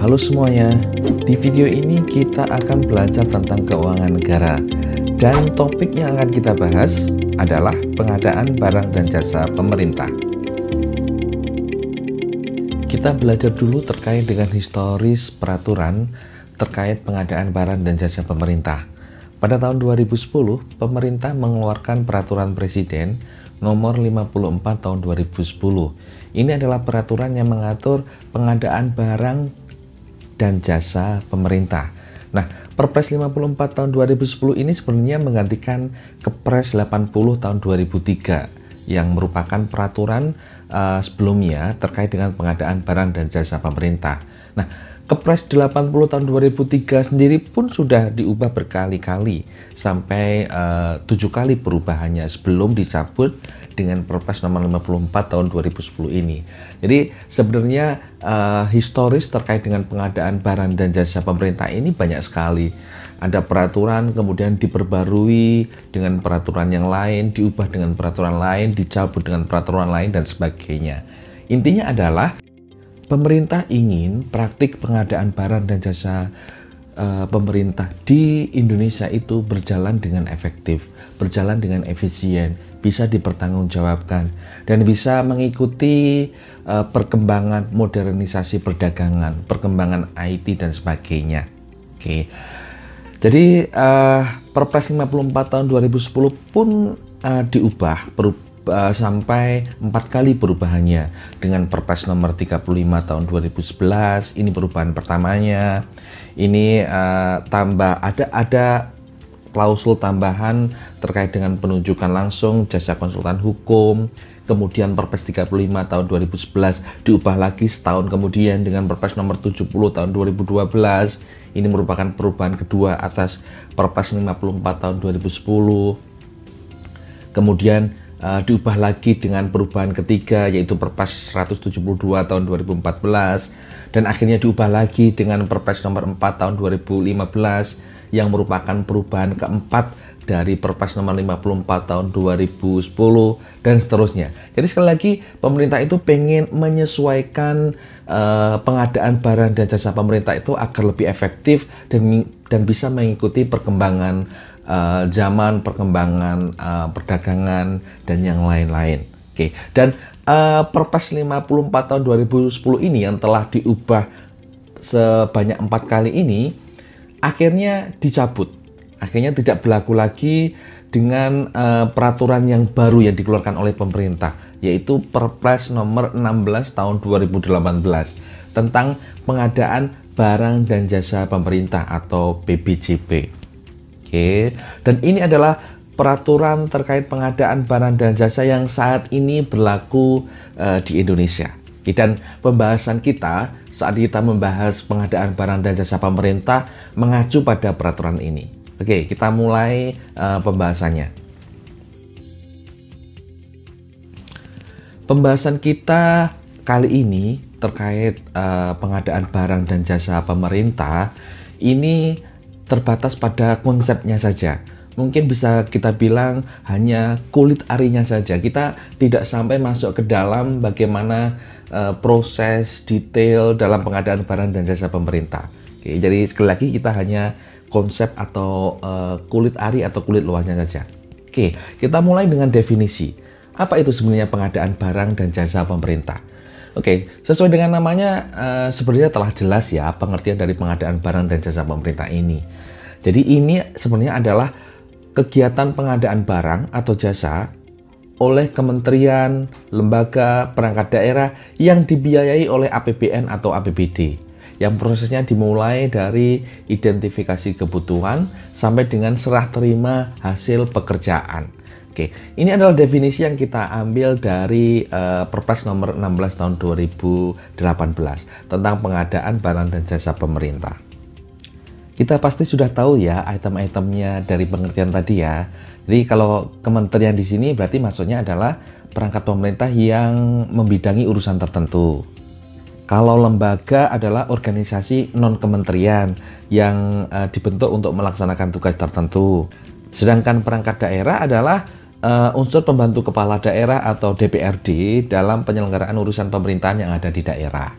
Halo semuanya, di video ini kita akan belajar tentang keuangan negara. Dan topik yang akan kita bahas adalah pengadaan barang dan jasa pemerintah. Kita belajar dulu terkait dengan historis peraturan terkait pengadaan barang dan jasa pemerintah. Pada tahun 2010, pemerintah mengeluarkan peraturan presiden nomor 54 tahun 2010. Ini adalah peraturan yang mengatur pengadaan barang dan jasa pemerintah. Nah, Perpres 54 tahun 2010 ini sebenarnya menggantikan Kepres 80 tahun 2003 yang merupakan peraturan sebelumnya terkait dengan pengadaan barang dan jasa pemerintah. Nah, Kepres 80 tahun 2003 sendiri pun sudah diubah berkali-kali sampai 7 kali perubahannya sebelum dicabut dengan Perpres nomor 54 tahun 2010 ini. Jadi sebenarnya historis terkait dengan pengadaan barang dan jasa pemerintah ini banyak sekali. Ada peraturan kemudian diperbarui dengan peraturan yang lain, diubah dengan peraturan lain, dicabut dengan peraturan lain dan sebagainya. Intinya adalah pemerintah ingin praktik pengadaan barang dan jasa pemerintah di Indonesia itu berjalan dengan efektif, berjalan dengan efisien, bisa dipertanggungjawabkan, dan bisa mengikuti perkembangan modernisasi perdagangan, perkembangan IT dan sebagainya. Oke. Jadi Perpres 54 tahun 2010 pun diubah sampai 4 kali perubahannya dengan Perpres nomor 35 tahun 2011. Ini perubahan pertamanya. Ini ada klausul tambahan terkait dengan penunjukan langsung jasa konsultan hukum. Kemudian Perpres 35 tahun 2011 diubah lagi setahun kemudian dengan Perpres nomor 70 tahun 2012. Ini merupakan perubahan kedua atas Perpres 54 tahun 2010. Kemudian diubah lagi dengan perubahan ketiga yaitu Perpres 172 tahun 2014, dan akhirnya diubah lagi dengan Perpres nomor 4 tahun 2015 yang merupakan perubahan keempat dari Perpres nomor 54 tahun 2010 dan seterusnya. Jadi sekali lagi pemerintah itu pengen menyesuaikan pengadaan barang dan jasa pemerintah itu agar lebih efektif dan bisa mengikuti perkembangan zaman, perkembangan perdagangan dan yang lain-lain. Oke. Dan Perpres 54 tahun 2010 ini yang telah diubah sebanyak 4 kali ini akhirnya dicabut. Akhirnya tidak berlaku lagi dengan peraturan yang baru yang dikeluarkan oleh pemerintah, yaitu Perpres nomor 16 tahun 2018 tentang pengadaan barang dan jasa pemerintah atau PBJP. Oke. Dan ini adalah peraturan terkait pengadaan barang dan jasa yang saat ini berlaku di Indonesia. Dan pembahasan kita saat kita membahas pengadaan barang dan jasa pemerintah mengacu pada peraturan ini. Oke, kita mulai pembahasannya. Pembahasan kita kali ini terkait pengadaan barang dan jasa pemerintah ini terbatas pada konsepnya saja. Mungkin bisa kita bilang hanya kulit arinya saja. Kita tidak sampai masuk ke dalam bagaimana proses detail dalam pengadaan barang dan jasa pemerintah. Oke, jadi sekali lagi kita hanya konsep atau kulit ari atau kulit luarnya saja. Oke, kita mulai dengan definisi. Apa itu sebenarnya pengadaan barang dan jasa pemerintah? Oke, sesuai dengan namanya sebenarnya telah jelas ya pengertian dari pengadaan barang dan jasa pemerintah ini. Jadi ini sebenarnya adalah kegiatan pengadaan barang atau jasa oleh kementerian, lembaga, perangkat daerah yang dibiayai oleh APBN atau APBD. Yang prosesnya dimulai dari identifikasi kebutuhan sampai dengan serah terima hasil pekerjaan. Oke, ini adalah definisi yang kita ambil dari Perpres nomor 16 tahun 2018 tentang pengadaan barang dan jasa pemerintah. Kita pasti sudah tahu ya item-itemnya dari pengertian tadi ya. Jadi kalau kementerian di sini berarti maksudnya adalah perangkat pemerintah yang membidangi urusan tertentu. Kalau lembaga adalah organisasi non-kementerian yang dibentuk untuk melaksanakan tugas tertentu. Sedangkan perangkat daerah adalah unsur pembantu kepala daerah atau DPRD dalam penyelenggaraan urusan pemerintahan yang ada di daerah.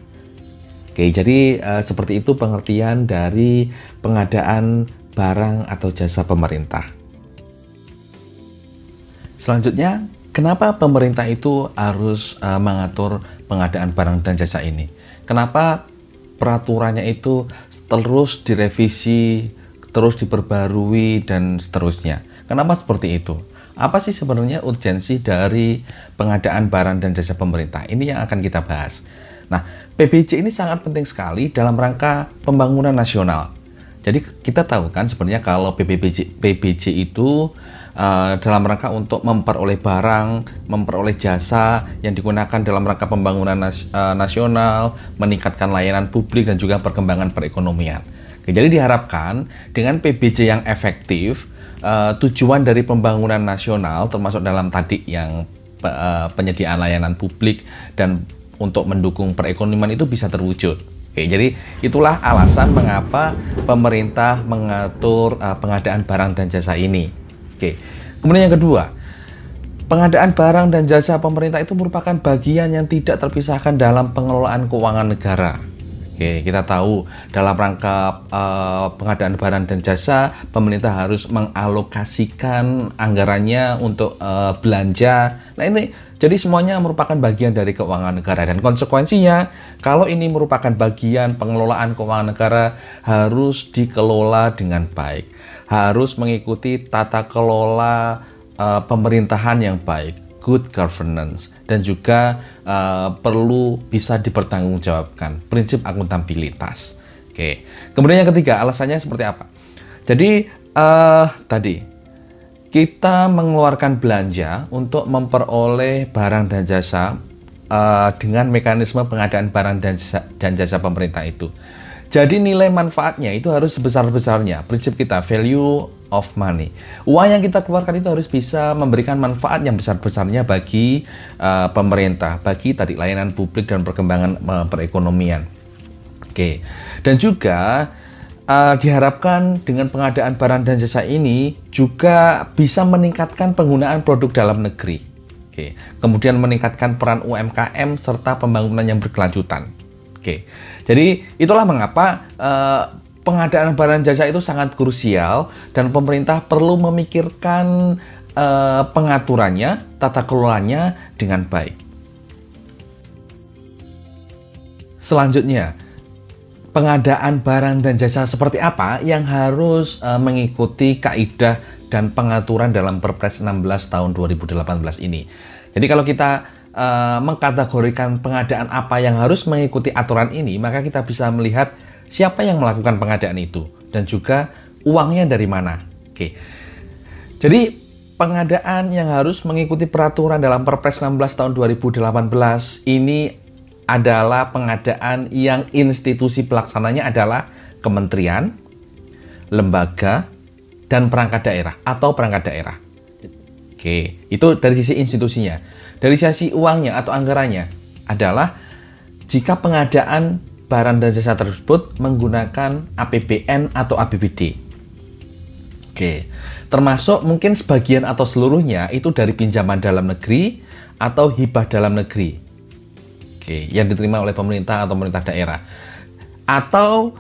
Oke, jadi seperti itu pengertian dari pengadaan barang atau jasa pemerintah. Selanjutnya, kenapa pemerintah itu harus mengatur pengadaan barang dan jasa ini? Kenapa peraturannya itu terus direvisi, terus diperbarui, dan seterusnya? Kenapa seperti itu? Apa sih sebenarnya urgensi dari pengadaan barang dan jasa pemerintah? Ini yang akan kita bahas. Nah, PBJ ini sangat penting sekali dalam rangka pembangunan nasional. Jadi kita tahu kan sebenarnya kalau PBJ itu dalam rangka untuk memperoleh barang, memperoleh jasa yang digunakan dalam rangka pembangunan nasional, meningkatkan layanan publik dan juga perkembangan perekonomian. Oke, jadi diharapkan dengan PBJ yang efektif, tujuan dari pembangunan nasional termasuk dalam tadi yang penyediaan layanan publik dan untuk mendukung perekonomian itu bisa terwujud. Oke, jadi itulah alasan mengapa pemerintah mengatur pengadaan barang dan jasa ini. Oke, kemudian yang kedua, pengadaan barang dan jasa pemerintah itu merupakan bagian yang tidak terpisahkan dalam pengelolaan keuangan negara. Oke, kita tahu dalam rangka pengadaan barang dan jasa, pemerintah harus mengalokasikan anggarannya untuk belanja. Nah ini, jadi semuanya merupakan bagian dari keuangan negara. Dan konsekuensinya, kalau ini merupakan bagian pengelolaan keuangan negara, harus dikelola dengan baik. Harus mengikuti tata kelola pemerintahan yang baik, good governance, dan juga perlu bisa dipertanggungjawabkan, prinsip akuntabilitas. Oke. Kemudian yang ketiga, alasannya seperti apa? Jadi tadi kita mengeluarkan belanja untuk memperoleh barang dan jasa dengan mekanisme pengadaan barang dan jasa pemerintah itu. Jadi nilai manfaatnya itu harus sebesar-besarnya. Prinsip kita, value of money. Uang yang kita keluarkan itu harus bisa memberikan manfaat yang besar-besarnya bagi pemerintah, bagi tadi layanan publik dan perkembangan perekonomian. Oke. Dan juga diharapkan dengan pengadaan barang dan jasa ini juga bisa meningkatkan penggunaan produk dalam negeri. Oke. Kemudian meningkatkan peran UMKM serta pembangunan yang berkelanjutan. Oke. Jadi itulah mengapa pengadaan barang jasa itu sangat krusial dan pemerintah perlu memikirkan pengaturannya, tata kelolanya dengan baik. Selanjutnya, pengadaan barang dan jasa seperti apa yang harus mengikuti kaidah dan pengaturan dalam Perpres 16 tahun 2018 ini. Jadi kalau kita mengkategorikan pengadaan apa yang harus mengikuti aturan ini, maka kita bisa melihat siapa yang melakukan pengadaan itu dan juga uangnya dari mana. Oke. Jadi pengadaan yang harus mengikuti peraturan dalam Perpres 16 tahun 2018 ini adalah pengadaan yang institusi pelaksananya adalah kementerian, lembaga, dan perangkat daerah atau perangkat daerah. Oke, itu dari sisi institusinya. Dari sisi uangnya atau anggarannya adalah jika pengadaan barang dan jasa tersebut menggunakan APBN atau APBD. Oke, termasuk mungkin sebagian atau seluruhnya itu dari pinjaman dalam negeri atau hibah dalam negeri. Oke, yang diterima oleh pemerintah atau pemerintah daerah. Atau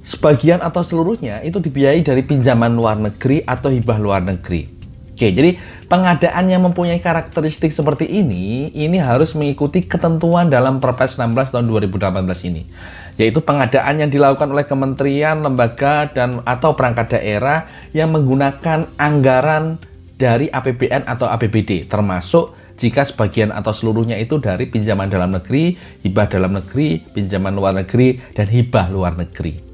sebagian atau seluruhnya itu dibiayai dari pinjaman luar negeri atau hibah luar negeri. Oke, jadi pengadaan yang mempunyai karakteristik seperti ini harus mengikuti ketentuan dalam Perpres 16 tahun 2018 ini. Yaitu pengadaan yang dilakukan oleh kementerian, lembaga, dan atau perangkat daerah yang menggunakan anggaran dari APBN atau APBD, termasuk jika sebagian atau seluruhnya itu dari pinjaman dalam negeri, hibah dalam negeri, pinjaman luar negeri, dan hibah luar negeri.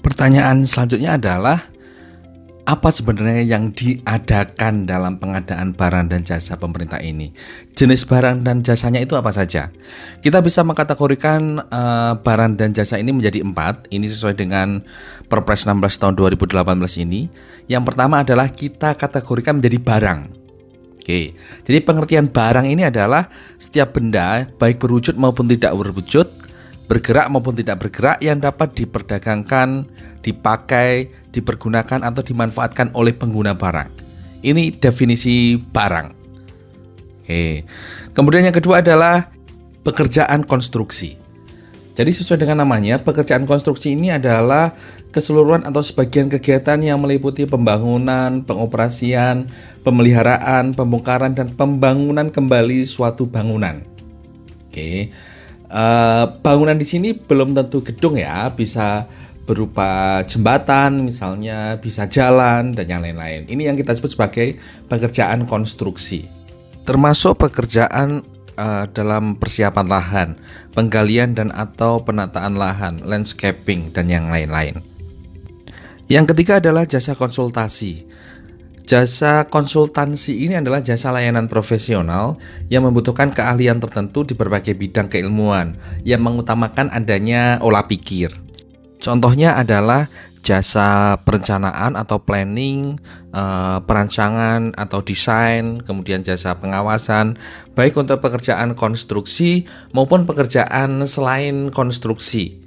Pertanyaan selanjutnya adalah, apa sebenarnya yang diadakan dalam pengadaan barang dan jasa pemerintah ini? Jenis barang dan jasanya itu apa saja? Kita bisa mengkategorikan barang dan jasa ini menjadi 4. Ini sesuai dengan Perpres 16 tahun 2018 ini. Yang pertama adalah kita kategorikan menjadi barang. Oke, jadi pengertian barang ini adalah setiap benda, baik berwujud maupun tidak berwujud, bergerak maupun tidak bergerak, yang dapat diperdagangkan, dipakai, dipergunakan atau dimanfaatkan oleh pengguna barang. Ini definisi barang. Oke. Kemudian yang kedua adalah Pekerjaan konstruksi. Jadi sesuai dengan namanya, pekerjaan konstruksi ini adalah keseluruhan atau sebagian kegiatan yang meliputi pembangunan, pengoperasian, pemeliharaan, pembongkaran, dan pembangunan kembali suatu bangunan. Oke, bangunan di sini belum tentu gedung ya, bisa berupa jembatan misalnya, bisa jalan, dan yang lain-lain. Ini yang kita sebut sebagai pekerjaan konstruksi. Termasuk pekerjaan dalam persiapan lahan, penggalian dan atau penataan lahan, landscaping, dan yang lain-lain. Yang ketiga adalah jasa konsultasi. Jasa konsultansi ini adalah jasa layanan profesional yang membutuhkan keahlian tertentu di berbagai bidang keilmuan yang mengutamakan adanya olah pikir. Contohnya adalah jasa perencanaan atau planning, perancangan atau desain, kemudian jasa pengawasan, baik untuk pekerjaan konstruksi maupun pekerjaan selain konstruksi.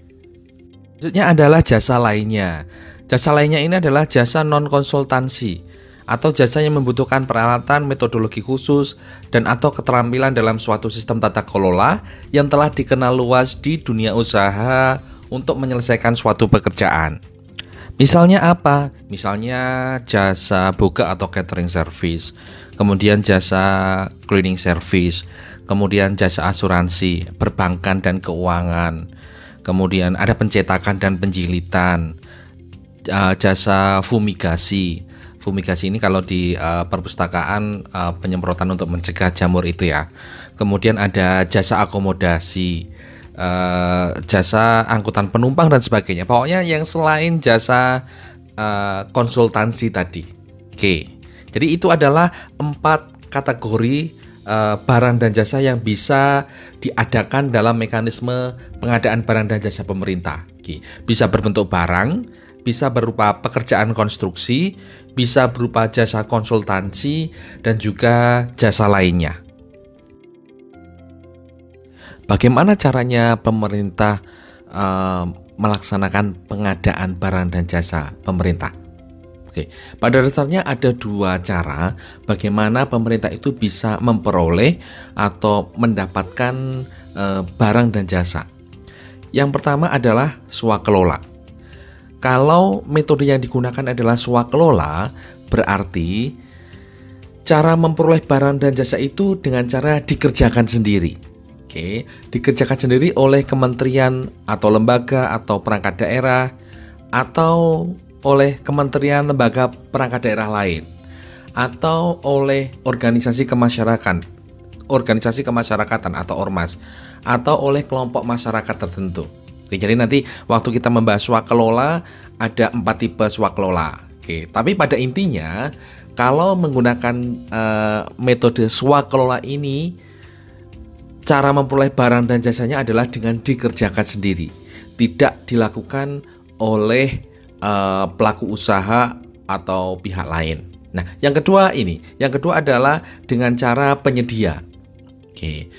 Selanjutnya adalah jasa lainnya. Jasa lainnya ini adalah jasa non-konsultansi atau jasa yang membutuhkan peralatan, metodologi khusus, dan atau keterampilan dalam suatu sistem tata kelola yang telah dikenal luas di dunia usaha untuk menyelesaikan suatu pekerjaan. Misalnya apa? Misalnya jasa boga atau catering service, kemudian jasa cleaning service, kemudian jasa asuransi, perbankan dan keuangan, kemudian ada pencetakan dan penjilitan, jasa fumigasi. Fumigasi ini kalau di perpustakaan penyemprotan untuk mencegah jamur itu ya. Kemudian ada jasa akomodasi, jasa angkutan penumpang dan sebagainya. Pokoknya yang selain jasa konsultansi tadi. Oke. Jadi itu adalah 4 kategori barang dan jasa yang bisa diadakan dalam mekanisme pengadaan barang dan jasa pemerintah. Oke. Bisa berbentuk barang, bisa berupa pekerjaan konstruksi, bisa berupa jasa konsultansi, dan juga jasa lainnya. Bagaimana caranya pemerintah melaksanakan pengadaan barang dan jasa pemerintah? Oke, pada dasarnya ada 2 cara bagaimana pemerintah itu bisa memperoleh atau mendapatkan barang dan jasa. Yang pertama adalah swakelola. Kalau metode yang digunakan adalah swakelola, berarti cara memperoleh barang dan jasa itu dengan cara dikerjakan sendiri. Oke, dikerjakan sendiri oleh kementerian atau lembaga atau perangkat daerah atau oleh kementerian, lembaga, perangkat daerah lain atau oleh organisasi kemasyarakatan atau ormas atau oleh kelompok masyarakat tertentu. Oke, jadi nanti waktu kita membahas swakelola ada 4 tipe swakelola. Oke, tapi pada intinya kalau menggunakan metode swakelola ini, cara memperoleh barang dan jasanya adalah dengan dikerjakan sendiri, tidak dilakukan oleh pelaku usaha atau pihak lain. Nah, yang kedua adalah dengan cara penyedia. Oke.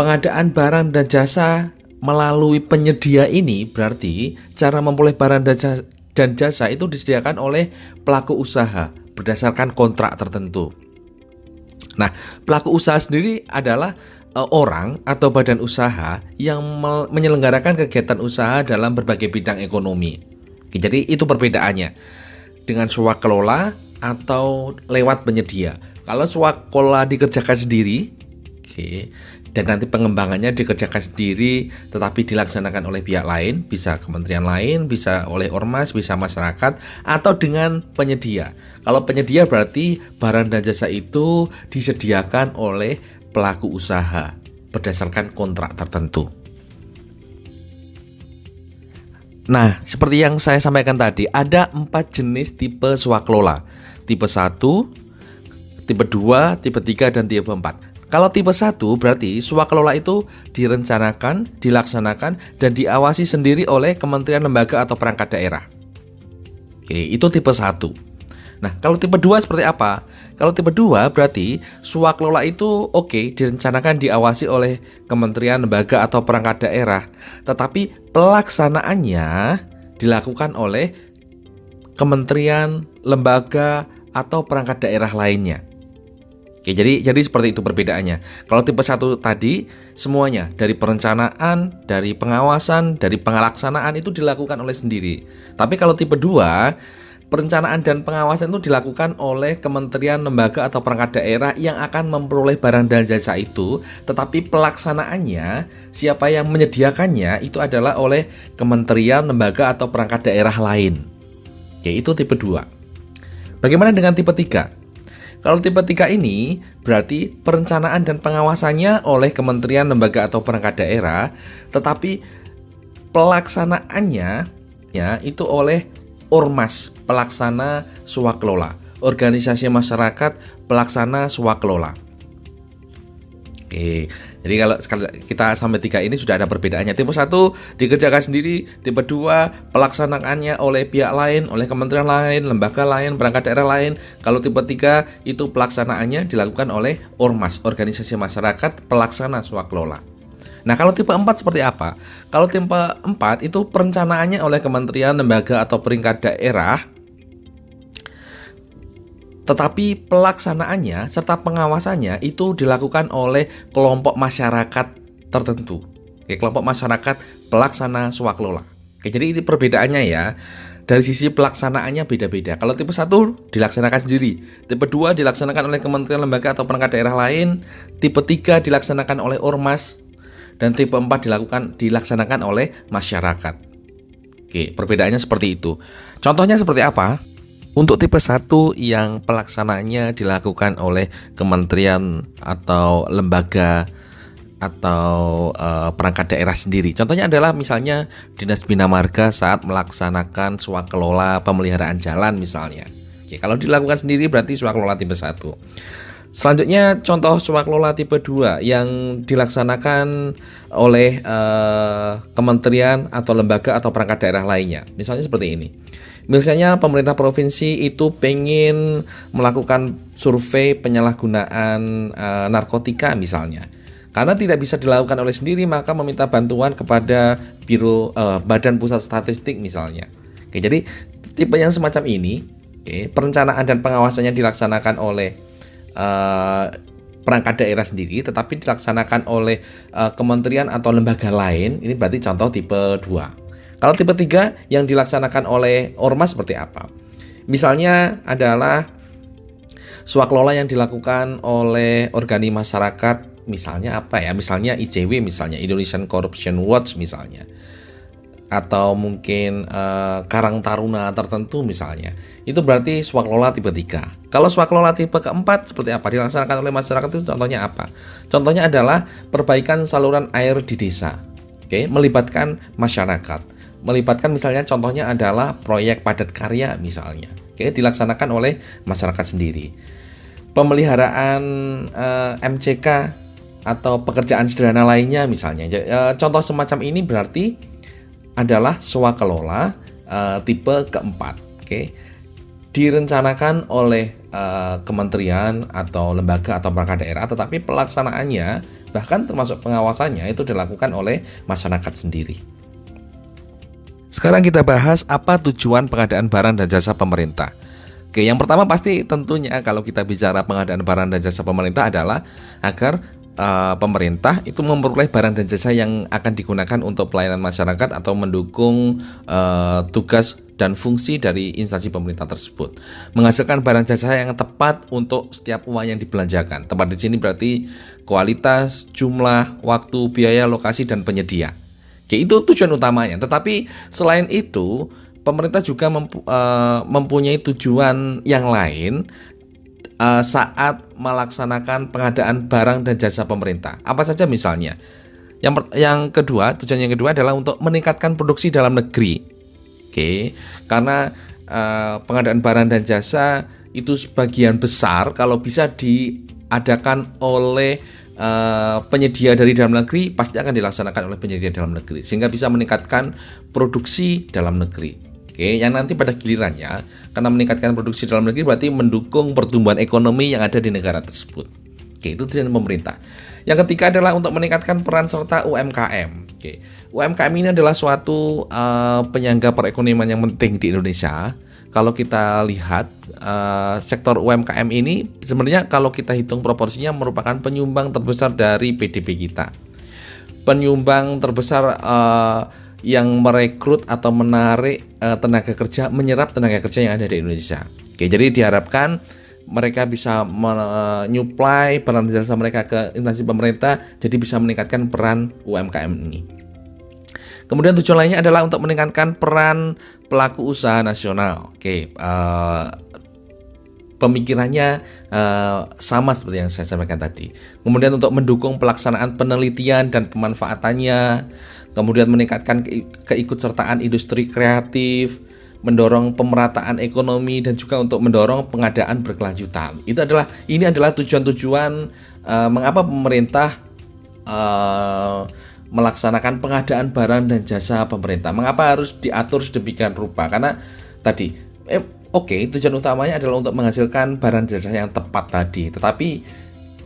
Pengadaan barang dan jasa melalui penyedia ini berarti cara memperoleh barang dan jasa itu disediakan oleh pelaku usaha berdasarkan kontrak tertentu. Nah, pelaku usaha sendiri adalah orang atau badan usaha yang menyelenggarakan kegiatan usaha dalam berbagai bidang ekonomi. Oke, jadi itu perbedaannya dengan swakelola atau lewat penyedia. Kalau swakelola dikerjakan sendiri, oke, dan nanti pengembangannya dikerjakan sendiri tetapi dilaksanakan oleh pihak lain, bisa kementerian lain, bisa oleh ormas, bisa masyarakat, atau dengan penyedia. Kalau penyedia berarti barang dan jasa itu disediakan oleh pelaku usaha berdasarkan kontrak tertentu. Nah, seperti yang saya sampaikan tadi, ada 4 jenis tipe swakelola. Tipe 1, tipe 2, tipe 3, dan tipe 4. Kalau tipe 1 berarti swakelola itu direncanakan, dilaksanakan, dan diawasi sendiri oleh kementerian, lembaga, atau perangkat daerah. Oke, itu tipe 1. Nah, kalau tipe 2 seperti apa? Kalau tipe 2 berarti swakelola itu direncanakan, diawasi oleh kementerian, lembaga, atau perangkat daerah, tetapi pelaksanaannya dilakukan oleh kementerian, lembaga, atau perangkat daerah lainnya. Oke, jadi seperti itu perbedaannya. Kalau tipe 1 tadi semuanya dari perencanaan, dari pengawasan, dari pelaksanaan itu dilakukan oleh sendiri. Tapi kalau tipe 2, perencanaan dan pengawasan itu dilakukan oleh kementerian, lembaga atau perangkat daerah yang akan memperoleh barang dan jasa itu, tetapi pelaksanaannya, siapa yang menyediakannya itu adalah oleh kementerian, lembaga atau perangkat daerah lain. Oke, itu tipe 2. Bagaimana dengan tipe 3? Kalau tipe 3 ini berarti perencanaan dan pengawasannya oleh kementerian, lembaga atau perangkat daerah, tetapi pelaksanaannya ya itu oleh Ormas, pelaksana swakelola, organisasi masyarakat pelaksana swakelola. Oke, jadi kalau kita sampai 3 ini sudah ada perbedaannya. Tipe 1 dikerjakan sendiri, tipe 2 pelaksanaannya oleh pihak lain, oleh kementerian lain, lembaga lain, perangkat daerah lain. Kalau tipe 3 itu pelaksanaannya dilakukan oleh Ormas, organisasi masyarakat pelaksana swakelola. Nah, kalau tipe 4 seperti apa? Kalau tipe 4 itu perencanaannya oleh kementerian, lembaga atau peringkat daerah, tetapi pelaksanaannya serta pengawasannya itu dilakukan oleh kelompok masyarakat tertentu. Oke, kelompok masyarakat pelaksana swakelola. Oke, jadi ini perbedaannya ya. Dari sisi pelaksanaannya beda-beda. Kalau tipe 1 dilaksanakan sendiri, tipe 2 dilaksanakan oleh kementerian, lembaga atau perangkat daerah lain, tipe 3 dilaksanakan oleh ormas, dan tipe 4 dilaksanakan oleh masyarakat. Oke, perbedaannya seperti itu. Contohnya seperti apa? Untuk tipe 1 yang pelaksanaannya dilakukan oleh kementerian atau lembaga atau perangkat daerah sendiri. Contohnya adalah misalnya Dinas Bina Marga saat melaksanakan swakelola pemeliharaan jalan misalnya. Oke, kalau dilakukan sendiri berarti swakelola tipe 1. Selanjutnya contoh swakelola tipe 2 yang dilaksanakan oleh kementerian atau lembaga atau perangkat daerah lainnya. Misalnya seperti ini. Misalnya pemerintah provinsi itu pengen melakukan survei penyalahgunaan narkotika misalnya. Karena tidak bisa dilakukan oleh sendiri, maka meminta bantuan kepada Badan Pusat Statistik misalnya. Oke, jadi tipe yang semacam ini, perencanaan dan pengawasannya dilaksanakan oleh perangkat daerah sendiri, tetapi dilaksanakan oleh kementerian atau lembaga lain. Ini berarti contoh tipe 2. Kalau tipe 3 yang dilaksanakan oleh ormas seperti apa? Misalnya adalah swakelola yang dilakukan oleh organisasi masyarakat, misalnya apa ya? Misalnya ICW, misalnya Indonesian Corruption Watch misalnya. Atau mungkin Karang Taruna tertentu misalnya. Itu berarti swakelola tipe 3. Kalau swakelola tipe keempat seperti apa? Dilaksanakan oleh masyarakat itu contohnya apa? Contohnya adalah perbaikan saluran air di desa. Oke, melibatkan masyarakat. Melibatkan misalnya contohnya adalah proyek padat karya misalnya. Oke, dilaksanakan oleh masyarakat sendiri. Pemeliharaan MCK atau pekerjaan sederhana lainnya misalnya. Contoh semacam ini berarti adalah swakelola tipe keempat. Oke. Direncanakan oleh kementerian atau lembaga atau perangkat daerah, tetapi pelaksanaannya bahkan termasuk pengawasannya itu dilakukan oleh masyarakat sendiri. Sekarang kita bahas apa tujuan pengadaan barang dan jasa pemerintah. Oke, yang pertama pasti tentunya kalau kita bicara pengadaan barang dan jasa pemerintah adalah agar pemerintah itu memperoleh barang dan jasa yang akan digunakan untuk pelayanan masyarakat atau mendukung tugas dan fungsi dari instansi pemerintah tersebut. Menghasilkan barang jasa yang tepat untuk setiap uang yang dibelanjakan. Tepat di sini berarti kualitas, jumlah, waktu, biaya, lokasi, dan penyedia. Oke, itu tujuan utamanya. Tetapi selain itu, pemerintah juga mempunyai tujuan yang lain saat melaksanakan pengadaan barang dan jasa pemerintah. Apa saja misalnya? Yang kedua, tujuan yang kedua adalah untuk meningkatkan produksi dalam negeri. Oke, karena pengadaan barang dan jasa itu sebagian besar kalau bisa diadakan oleh penyedia dari dalam negeri, pasti akan dilaksanakan oleh penyedia dalam negeri sehingga bisa meningkatkan produksi dalam negeri. Oke, yang nanti pada gilirannya karena meningkatkan produksi dalam negeri berarti mendukung pertumbuhan ekonomi yang ada di negara tersebut. Oke, itu tujuan pemerintah. Yang ketiga adalah untuk meningkatkan peran serta UMKM. Oke, UMKM ini adalah suatu penyangga perekonomian yang penting di Indonesia kalau kita lihat sektor UMKM ini sebenarnya kalau kita hitung proporsinya merupakan penyumbang terbesar dari PDB kita. Penyumbang terbesar yang merekrut atau menarik tenaga kerja, menyerap tenaga kerja yang ada di Indonesia. Oke, jadi diharapkan mereka bisa menyuplai barang dan jasa mereka ke instansi pemerintah, jadi bisa meningkatkan peran UMKM ini. Kemudian tujuan lainnya adalah untuk meningkatkan peran pelaku usaha nasional. Oke, pemikirannya sama seperti yang saya sampaikan tadi. Kemudian untuk mendukung pelaksanaan penelitian dan pemanfaatannya, kemudian meningkatkan keikutsertaan industri kreatif, mendorong pemerataan ekonomi, dan juga untuk mendorong pengadaan berkelanjutan. Ini adalah tujuan-tujuan mengapa pemerintah melaksanakan pengadaan barang dan jasa pemerintah. Mengapa harus diatur sedemikian rupa? Karena tadi tujuan utamanya adalah untuk menghasilkan barang jasa yang tepat tadi. Tetapi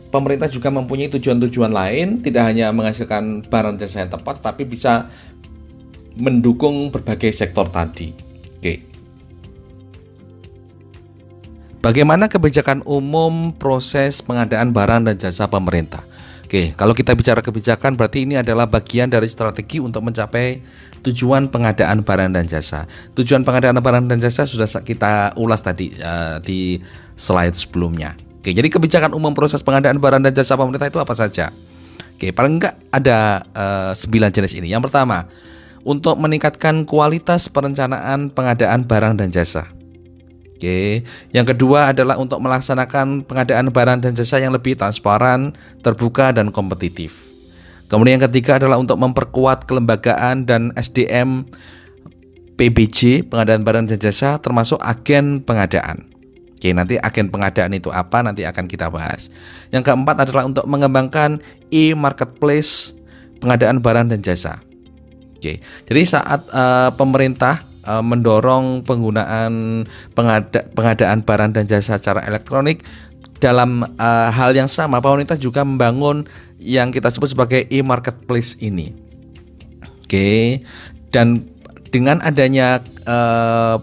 pemerintah juga mempunyai tujuan-tujuan lain, tidak hanya menghasilkan barang jasa yang tepat, tapi bisa mendukung berbagai sektor tadi. Oke. Bagaimana kebijakan umum proses pengadaan barang dan jasa pemerintah? Oke, kalau kita bicara kebijakan berarti ini adalah bagian dari strategi untuk mencapai tujuan pengadaan barang dan jasa. Tujuan pengadaan barang dan jasa sudah kita ulas tadi di slide sebelumnya. Oke, jadi kebijakan umum proses pengadaan barang dan jasa pemerintah itu apa saja? Oke, paling enggak ada 9 jenis ini. Yang pertama, untuk meningkatkan kualitas perencanaan pengadaan barang dan jasa. Oke, yang kedua adalah untuk melaksanakan pengadaan barang dan jasa yang lebih transparan, terbuka, dan kompetitif. Kemudian yang ketiga adalah untuk memperkuat kelembagaan dan SDM PBJ, pengadaan barang dan jasa, termasuk agen pengadaan. Oke, nanti agen pengadaan itu apa nanti akan kita bahas. Yang keempat adalah untuk mengembangkan e-marketplace pengadaan barang dan jasa. Oke, jadi saat pemerintah mendorong penggunaan pengadaan barang dan jasa secara elektronik, dalam hal yang sama pemerintah juga membangun yang kita sebut sebagai e-marketplace ini. Oke, dan dengan adanya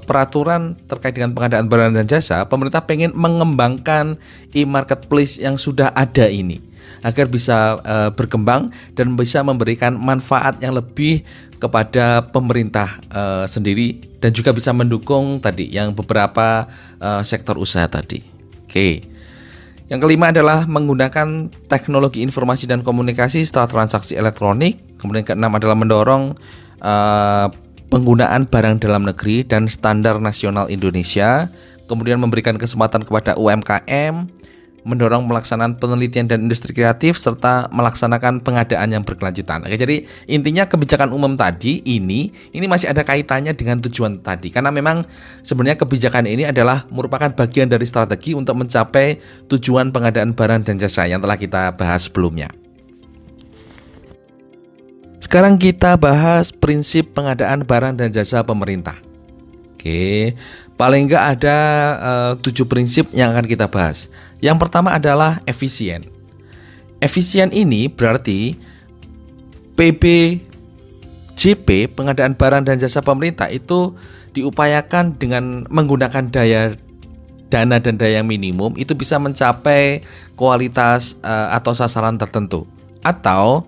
peraturan terkait dengan pengadaan barang dan jasa, pemerintah pengen mengembangkan e-marketplace yang sudah ada ini agar bisa berkembang dan bisa memberikan manfaat yang lebih kepada pemerintah sendiri dan juga bisa mendukung tadi yang beberapa sektor usaha tadi. Oke. Yang kelima adalah menggunakan teknologi informasi dan komunikasi setelah transaksi elektronik. Kemudian keenam adalah mendorong penggunaan barang dalam negeri dan standar nasional Indonesia. Kemudian memberikan kesempatan kepada UMKM, mendorong pelaksanaan penelitian dan industri kreatif, serta melaksanakan pengadaan yang berkelanjutan. Oke, jadi intinya kebijakan umum tadi ini masih ada kaitannya dengan tujuan tadi, karena memang sebenarnya kebijakan ini adalah merupakan bagian dari strategi untuk mencapai tujuan pengadaan barang dan jasa yang telah kita bahas sebelumnya. Sekarang kita bahas prinsip pengadaan barang dan jasa pemerintah. Oke, paling enggak ada 7 prinsip yang akan kita bahas. Yang pertama adalah efisien. Efisien ini berarti PBJP, pengadaan barang dan jasa pemerintah, itu diupayakan dengan menggunakan dana dan daya minimum itu bisa mencapai kualitas atau sasaran tertentu, atau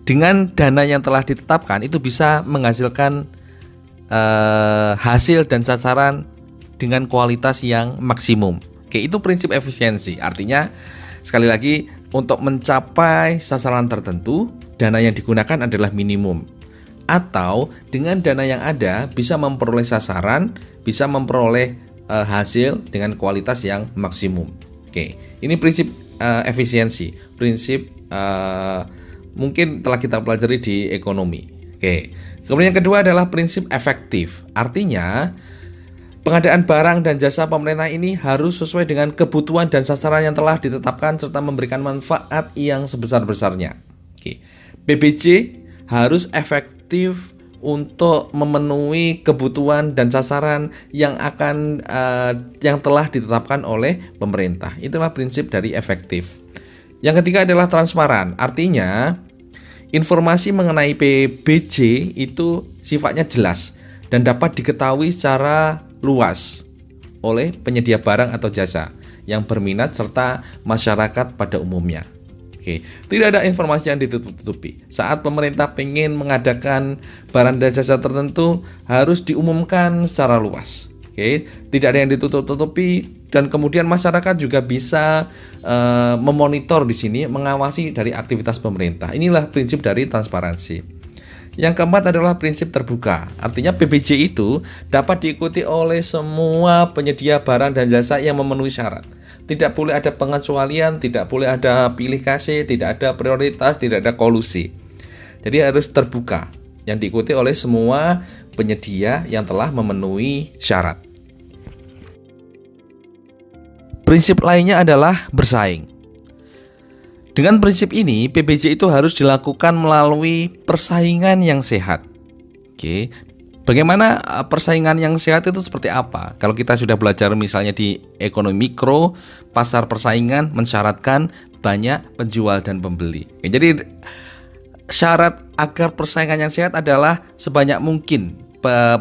dengan dana yang telah ditetapkan itu bisa menghasilkan hasil dan sasaran dengan kualitas yang maksimum. Oke, itu prinsip efisiensi. Artinya sekali lagi, untuk mencapai sasaran tertentu, dana yang digunakan adalah minimum, atau dengan dana yang ada bisa memperoleh sasaran, bisa memperoleh hasil dengan kualitas yang maksimum. Oke, ini prinsip efisiensi. Prinsip mungkin telah kita pelajari di ekonomi. Oke. Kemudian yang kedua adalah prinsip efektif. Artinya pengadaan barang dan jasa pemerintah ini harus sesuai dengan kebutuhan dan sasaran yang telah ditetapkan serta memberikan manfaat yang sebesar-besarnya. Oke. PBJ harus efektif untuk memenuhi kebutuhan dan sasaran yang telah ditetapkan oleh pemerintah. Itulah prinsip dari efektif. Yang ketiga adalah transparan. Artinya informasi mengenai PBJ itu sifatnya jelas dan dapat diketahui secara luas oleh penyedia barang atau jasa yang berminat serta masyarakat pada umumnya. Oke, tidak ada informasi yang ditutup-tutupi. Saat pemerintah ingin mengadakan barang dan jasa tertentu harus diumumkan secara luas. Oke, tidak ada yang ditutup-tutupi dan kemudian masyarakat juga bisa memonitor di sini, mengawasi dari aktivitas pemerintah. Inilah prinsip dari transparansi. Yang keempat adalah prinsip terbuka. Artinya PBJ itu dapat diikuti oleh semua penyedia barang dan jasa yang memenuhi syarat. Tidak boleh ada pengecualian, tidak boleh ada pilih kasih, tidak ada prioritas, tidak ada kolusi. Jadi harus terbuka, yang diikuti oleh semua penyedia yang telah memenuhi syarat. Prinsip lainnya adalah bersaing. Dengan prinsip ini, PBJ itu harus dilakukan melalui persaingan yang sehat. Oke, bagaimana persaingan yang sehat itu seperti apa? Kalau kita sudah belajar misalnya di ekonomi mikro, pasar persaingan mensyaratkan banyak penjual dan pembeli. Oke, jadi syarat agar persaingan yang sehat adalah sebanyak mungkin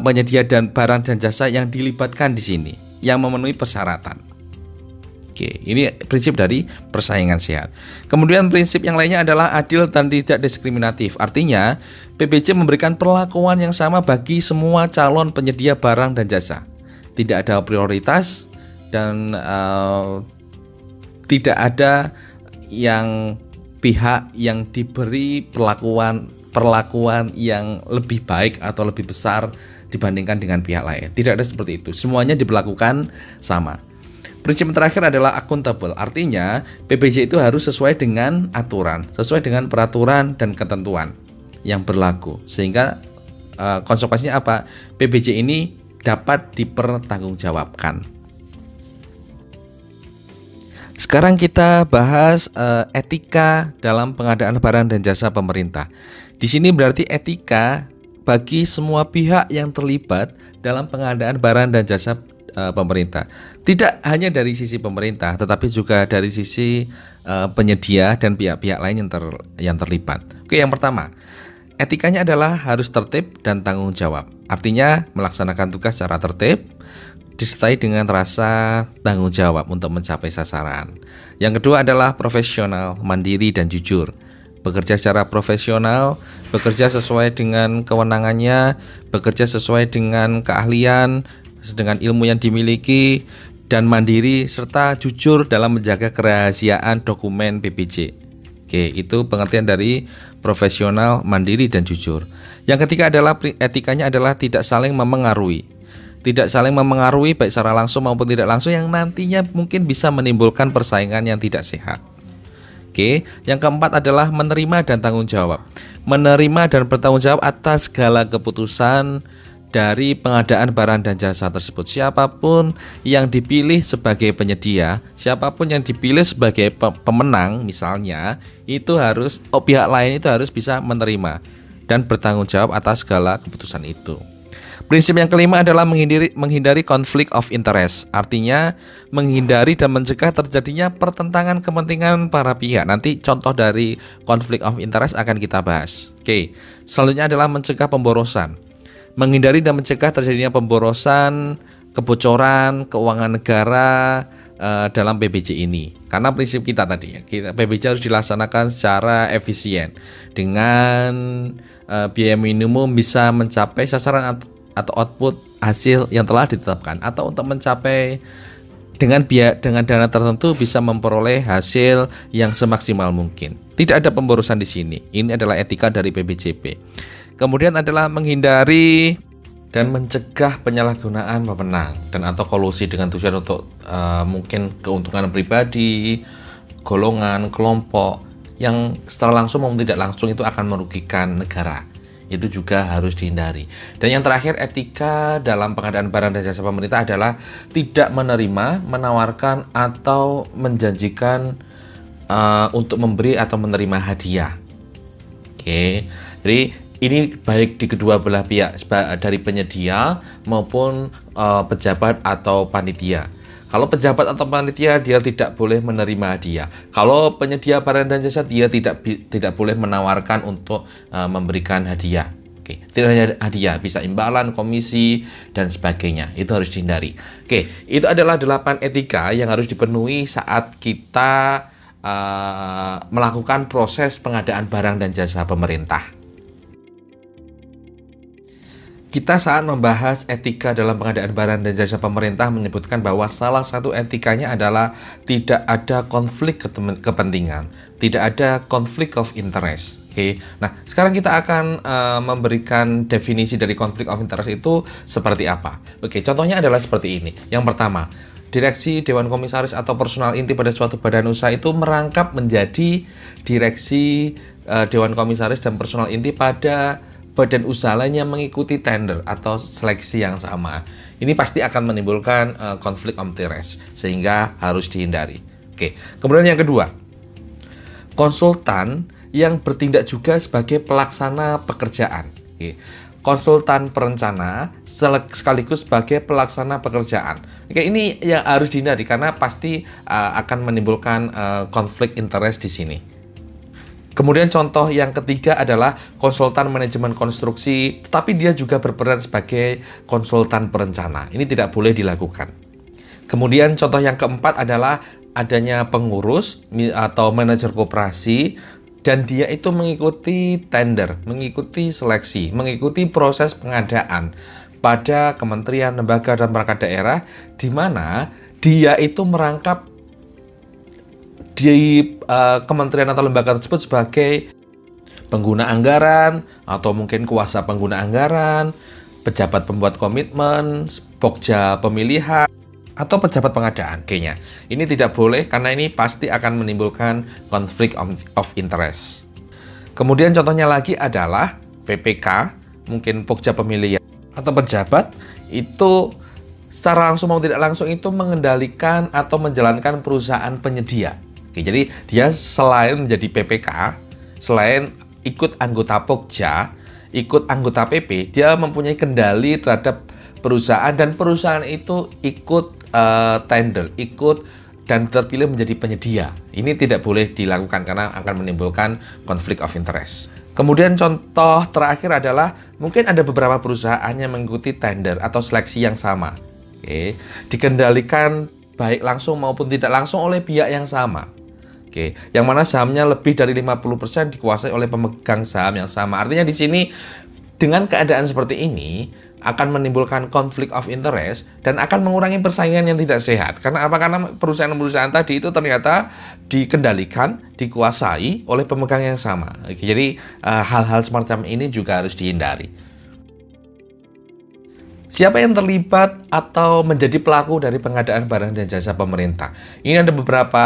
penyedia dan barang dan jasa yang dilibatkan di sini, yang memenuhi persyaratan. Oke, ini prinsip dari persaingan sehat. Kemudian prinsip yang lainnya adalah adil dan tidak diskriminatif. Artinya, PBJ memberikan perlakuan yang sama bagi semua calon penyedia barang dan jasa. Tidak ada prioritas dan tidak ada yang pihak yang diberi perlakuan yang lebih baik atau lebih besar dibandingkan dengan pihak lain. Tidak ada seperti itu. Semuanya diberlakukan sama. Prinsip terakhir adalah akuntabel, artinya PBJ itu harus sesuai dengan aturan, sesuai dengan peraturan dan ketentuan yang berlaku. Sehingga konsekuensinya apa? PBJ ini dapat dipertanggungjawabkan. Sekarang kita bahas etika dalam pengadaan barang dan jasa pemerintah. Di sini berarti etika bagi semua pihak yang terlibat dalam pengadaan barang dan jasa pemerintah. Tidak hanya dari sisi pemerintah, tetapi juga dari sisi penyedia dan pihak-pihak lain yang terlibat. Oke, yang pertama, etikanya adalah harus tertib dan tanggung jawab. Artinya melaksanakan tugas secara tertib disertai dengan rasa tanggung jawab untuk mencapai sasaran. Yang kedua adalah profesional, mandiri dan jujur. Bekerja secara profesional, bekerja sesuai dengan kewenangannya, bekerja sesuai dengan keahlian, dengan ilmu yang dimiliki, dan mandiri serta jujur dalam menjaga kerahasiaan dokumen PBJ. Oke, itu pengertian dari profesional, mandiri, dan jujur. Yang ketiga adalah etikanya adalah tidak saling memengaruhi. Tidak saling memengaruhi baik secara langsung maupun tidak langsung yang nantinya mungkin bisa menimbulkan persaingan yang tidak sehat. Oke, yang keempat adalah menerima dan tanggung jawab. Menerima dan bertanggung jawab atas segala keputusan dari pengadaan barang dan jasa tersebut. Siapapun yang dipilih sebagai penyedia, siapapun yang dipilih sebagai pemenang misalnya, itu harus pihak lain itu harus bisa menerima dan bertanggung jawab atas segala keputusan itu. Prinsip yang kelima adalah menghindari konflik of interest. Artinya menghindari dan mencegah terjadinya pertentangan kepentingan para pihak. Nanti contoh dari konflik of interest akan kita bahas. Oke, selanjutnya adalah mencegah pemborosan. Menghindari dan mencegah terjadinya pemborosan, kebocoran keuangan negara dalam PBJ ini. Karena prinsip kita tadi, PBJ harus dilaksanakan secara efisien dengan biaya minimum bisa mencapai sasaran atau output hasil yang telah ditetapkan, atau untuk mencapai dengan dana tertentu bisa memperoleh hasil yang semaksimal mungkin. Tidak ada pemborosan di sini. Ini adalah etika dari PBJP. Kemudian adalah menghindari dan mencegah penyalahgunaan wewenang dan atau kolusi dengan tujuan untuk mungkin keuntungan pribadi, golongan, kelompok yang secara langsung maupun tidak langsung itu akan merugikan negara. Itu juga harus dihindari. Dan yang terakhir, etika dalam pengadaan barang dan jasa pemerintah adalah tidak menerima, menawarkan atau menjanjikan untuk memberi atau menerima hadiah. Oke, jadi ini baik di kedua belah pihak, dari penyedia maupun pejabat atau panitia. Kalau pejabat atau panitia dia tidak boleh menerima hadiah. Kalau penyedia barang dan jasa dia tidak boleh menawarkan untuk memberikan hadiah. Oke, Tidak hanya hadiah, bisa imbalan, komisi, dan sebagainya. Itu harus dihindari. Oke, itu adalah 8 etika yang harus dipenuhi saat kita melakukan proses pengadaan barang dan jasa pemerintah. Kita saat membahas etika dalam pengadaan barang dan jasa pemerintah menyebutkan bahwa salah satu etikanya adalah tidak ada konflik kepentingan, tidak ada konflik of interest. Oke. Nah, sekarang kita akan memberikan definisi dari konflik of interest itu seperti apa. Oke, contohnya adalah seperti ini. Yang pertama, direksi, dewan komisaris atau personal inti pada suatu badan usaha itu merangkap menjadi direksi, dewan komisaris dan personal inti pada badan usaha lainnya mengikuti tender atau seleksi yang sama. Ini pasti akan menimbulkan konflik of interest, sehingga harus dihindari. Oke. Kemudian yang kedua, konsultan yang bertindak juga sebagai pelaksana pekerjaan. Oke. Konsultan perencana sekaligus sebagai pelaksana pekerjaan. Oke, ini yang harus dihindari karena pasti akan menimbulkan konflik interest di sini. Kemudian contoh yang ketiga adalah konsultan manajemen konstruksi, tetapi dia juga berperan sebagai konsultan perencana. Ini tidak boleh dilakukan. Kemudian contoh yang keempat adalah adanya pengurus atau manajer koperasi, dan dia itu mengikuti tender, mengikuti seleksi, mengikuti proses pengadaan pada kementerian, lembaga, dan perangkat daerah, di mana dia itu merangkap di kementerian atau lembaga tersebut sebagai pengguna anggaran, atau mungkin kuasa pengguna anggaran, pejabat pembuat komitmen, pokja pemilihan, atau pejabat pengadaan. Kayaknya ini tidak boleh karena ini pasti akan menimbulkan konflik of interest. Kemudian contohnya lagi adalah PPK, mungkin pokja pemilihan atau pejabat itu secara langsung maupun tidak langsung itu mengendalikan atau menjalankan perusahaan penyedia. Oke, jadi dia selain menjadi PPK, selain ikut anggota Pokja, ikut anggota PP, dia mempunyai kendali terhadap perusahaan, dan perusahaan itu ikut tender, ikut dan terpilih menjadi penyedia. Ini tidak boleh dilakukan karena akan menimbulkan konflik of interest. Kemudian contoh terakhir adalah mungkin ada beberapa perusahaan yang mengikuti tender atau seleksi yang sama. Oke, dikendalikan baik langsung maupun tidak langsung oleh pihak yang sama. Oke, yang mana sahamnya lebih dari 50% dikuasai oleh pemegang saham yang sama. Artinya di sini dengan keadaan seperti ini akan menimbulkan konflik of interest dan akan mengurangi persaingan yang tidak sehat. Karena apa? Karena perusahaan-perusahaan tadi itu ternyata dikendalikan, dikuasai oleh pemegang yang sama. Oke, jadi hal-hal semacam ini juga harus dihindari. Siapa yang terlibat atau menjadi pelaku dari pengadaan barang dan jasa pemerintah? Ini ada beberapa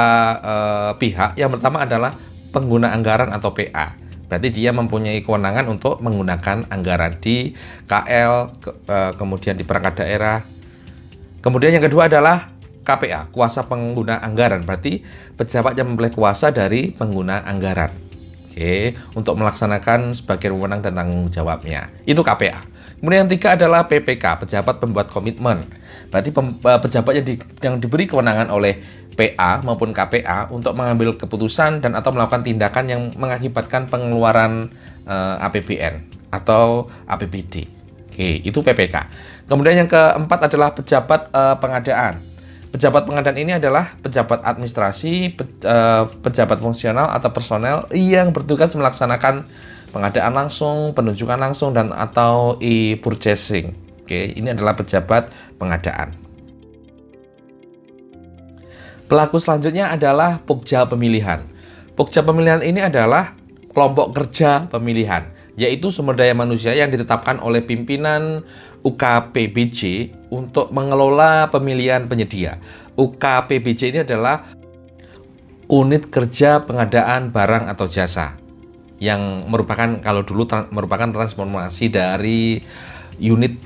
pihak. Yang pertama adalah pengguna anggaran atau PA. Berarti dia mempunyai kewenangan untuk menggunakan anggaran di KL, kemudian di perangkat daerah. Kemudian yang kedua adalah KPA, kuasa pengguna anggaran. Berarti pejabat yang memperoleh kuasa dari pengguna anggaran. Oke, untuk melaksanakan sebagian wewenang dan tanggung jawabnya. Itu KPA. Kemudian yang ketiga adalah PPK, pejabat pembuat komitmen. Berarti pejabat yang diberi kewenangan oleh PA maupun KPA untuk mengambil keputusan dan atau melakukan tindakan yang mengakibatkan pengeluaran APBN atau APBD. Oke, itu PPK. Kemudian yang keempat adalah pejabat pengadaan. Pejabat pengadaan ini adalah pejabat administrasi, pejabat fungsional atau personel yang bertugas melaksanakan pengadaan langsung, penunjukan langsung, dan atau e-purchasing. Oke, ini adalah pejabat pengadaan. Pelaku selanjutnya adalah pokja pemilihan. Pokja pemilihan ini adalah kelompok kerja pemilihan, yaitu sumber daya manusia yang ditetapkan oleh pimpinan UKPBJ untuk mengelola pemilihan penyedia. UKPBJ ini adalah unit kerja pengadaan barang atau jasa, yang merupakan kalau dulu merupakan transformasi dari unit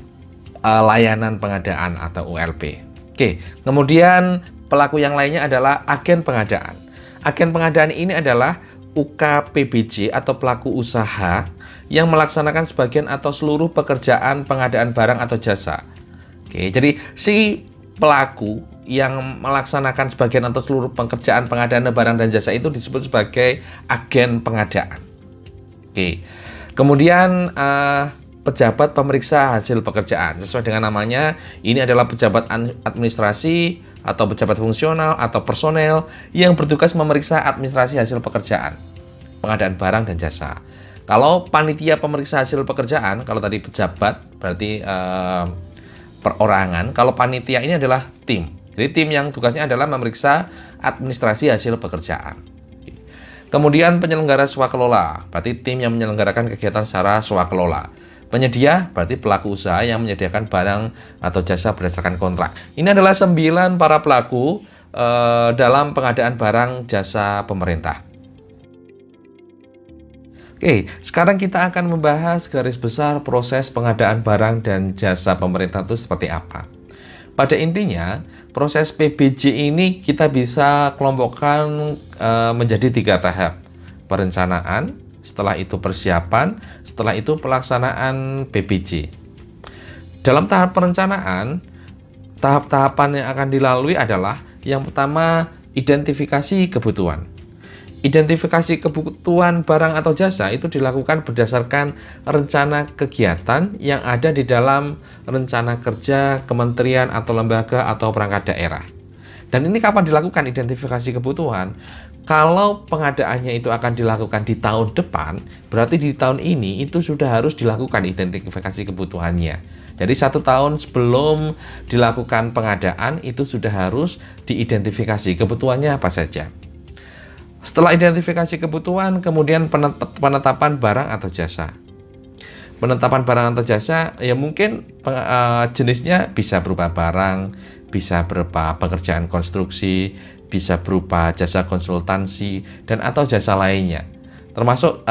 layanan pengadaan atau ULP. Oke, kemudian pelaku yang lainnya adalah agen pengadaan. Agen pengadaan ini adalah UKPBJ atau pelaku usaha yang melaksanakan sebagian atau seluruh pekerjaan pengadaan barang atau jasa. Oke, jadi si pelaku yang melaksanakan sebagian atau seluruh pekerjaan pengadaan barang dan jasa itu disebut sebagai agen pengadaan. Oke, kemudian pejabat pemeriksa hasil pekerjaan. Sesuai dengan namanya, ini adalah pejabat administrasi atau pejabat fungsional atau personel yang bertugas memeriksa administrasi hasil pekerjaan, pengadaan barang dan jasa. Kalau panitia pemeriksa hasil pekerjaan, kalau tadi pejabat berarti perorangan, kalau panitia ini adalah tim. Jadi tim yang tugasnya adalah memeriksa administrasi hasil pekerjaan. Kemudian penyelenggara swakelola, berarti tim yang menyelenggarakan kegiatan secara swakelola. Penyedia berarti pelaku usaha yang menyediakan barang atau jasa berdasarkan kontrak. Ini adalah 9 para pelaku dalam pengadaan barang jasa pemerintah. Oke, sekarang kita akan membahas garis besar proses pengadaan barang dan jasa pemerintah itu seperti apa. Pada intinya, proses PBJ ini kita bisa kelompokkan menjadi 3 tahap. Perencanaan, setelah itu persiapan, setelah itu pelaksanaan PBJ. Dalam tahap perencanaan, tahap-tahapan yang akan dilalui adalah yang pertama, identifikasi kebutuhan. Identifikasi kebutuhan barang atau jasa itu dilakukan berdasarkan rencana kegiatan yang ada di dalam rencana kerja kementerian atau lembaga atau perangkat daerah. Dan ini kapan dilakukan identifikasi kebutuhan? Kalau pengadaannya itu akan dilakukan di tahun depan, berarti di tahun ini itu sudah harus dilakukan identifikasi kebutuhannya. Jadi 1 tahun sebelum dilakukan pengadaan itu sudah harus diidentifikasi kebutuhannya apa saja. Setelah identifikasi kebutuhan, kemudian penetapan barang atau jasa. Penetapan barang atau jasa, ya mungkin jenisnya bisa berupa barang, bisa berupa pekerjaan konstruksi, bisa berupa jasa konsultansi, dan atau jasa lainnya. Termasuk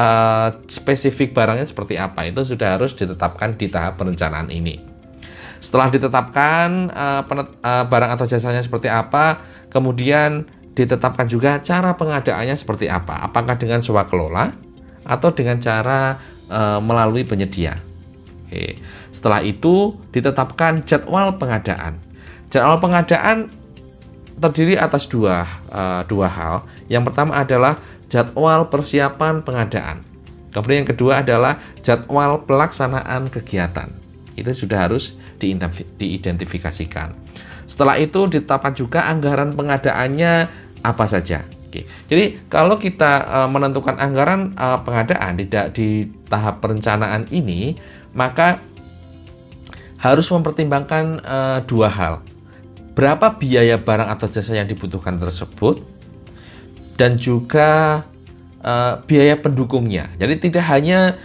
spesifik barangnya seperti apa, itu sudah harus ditetapkan di tahap perencanaan ini. Setelah ditetapkan barang atau jasanya seperti apa, kemudian ditetapkan juga cara pengadaannya seperti apa. Apakah dengan swakelola atau dengan cara melalui penyedia. Oke. Setelah itu ditetapkan jadwal pengadaan. Jadwal pengadaan terdiri atas dua hal. Yang pertama adalah jadwal persiapan pengadaan. Kemudian yang kedua adalah jadwal pelaksanaan kegiatan. Itu sudah harus diidentifikasikan. Setelah itu ditetapkan juga anggaran pengadaannya apa saja. Oke. Jadi kalau kita menentukan anggaran pengadaan di tahap perencanaan ini, maka harus mempertimbangkan 2 hal. Berapa biaya barang atau jasa yang dibutuhkan tersebut, dan juga biaya pendukungnya. Jadi tidak hanya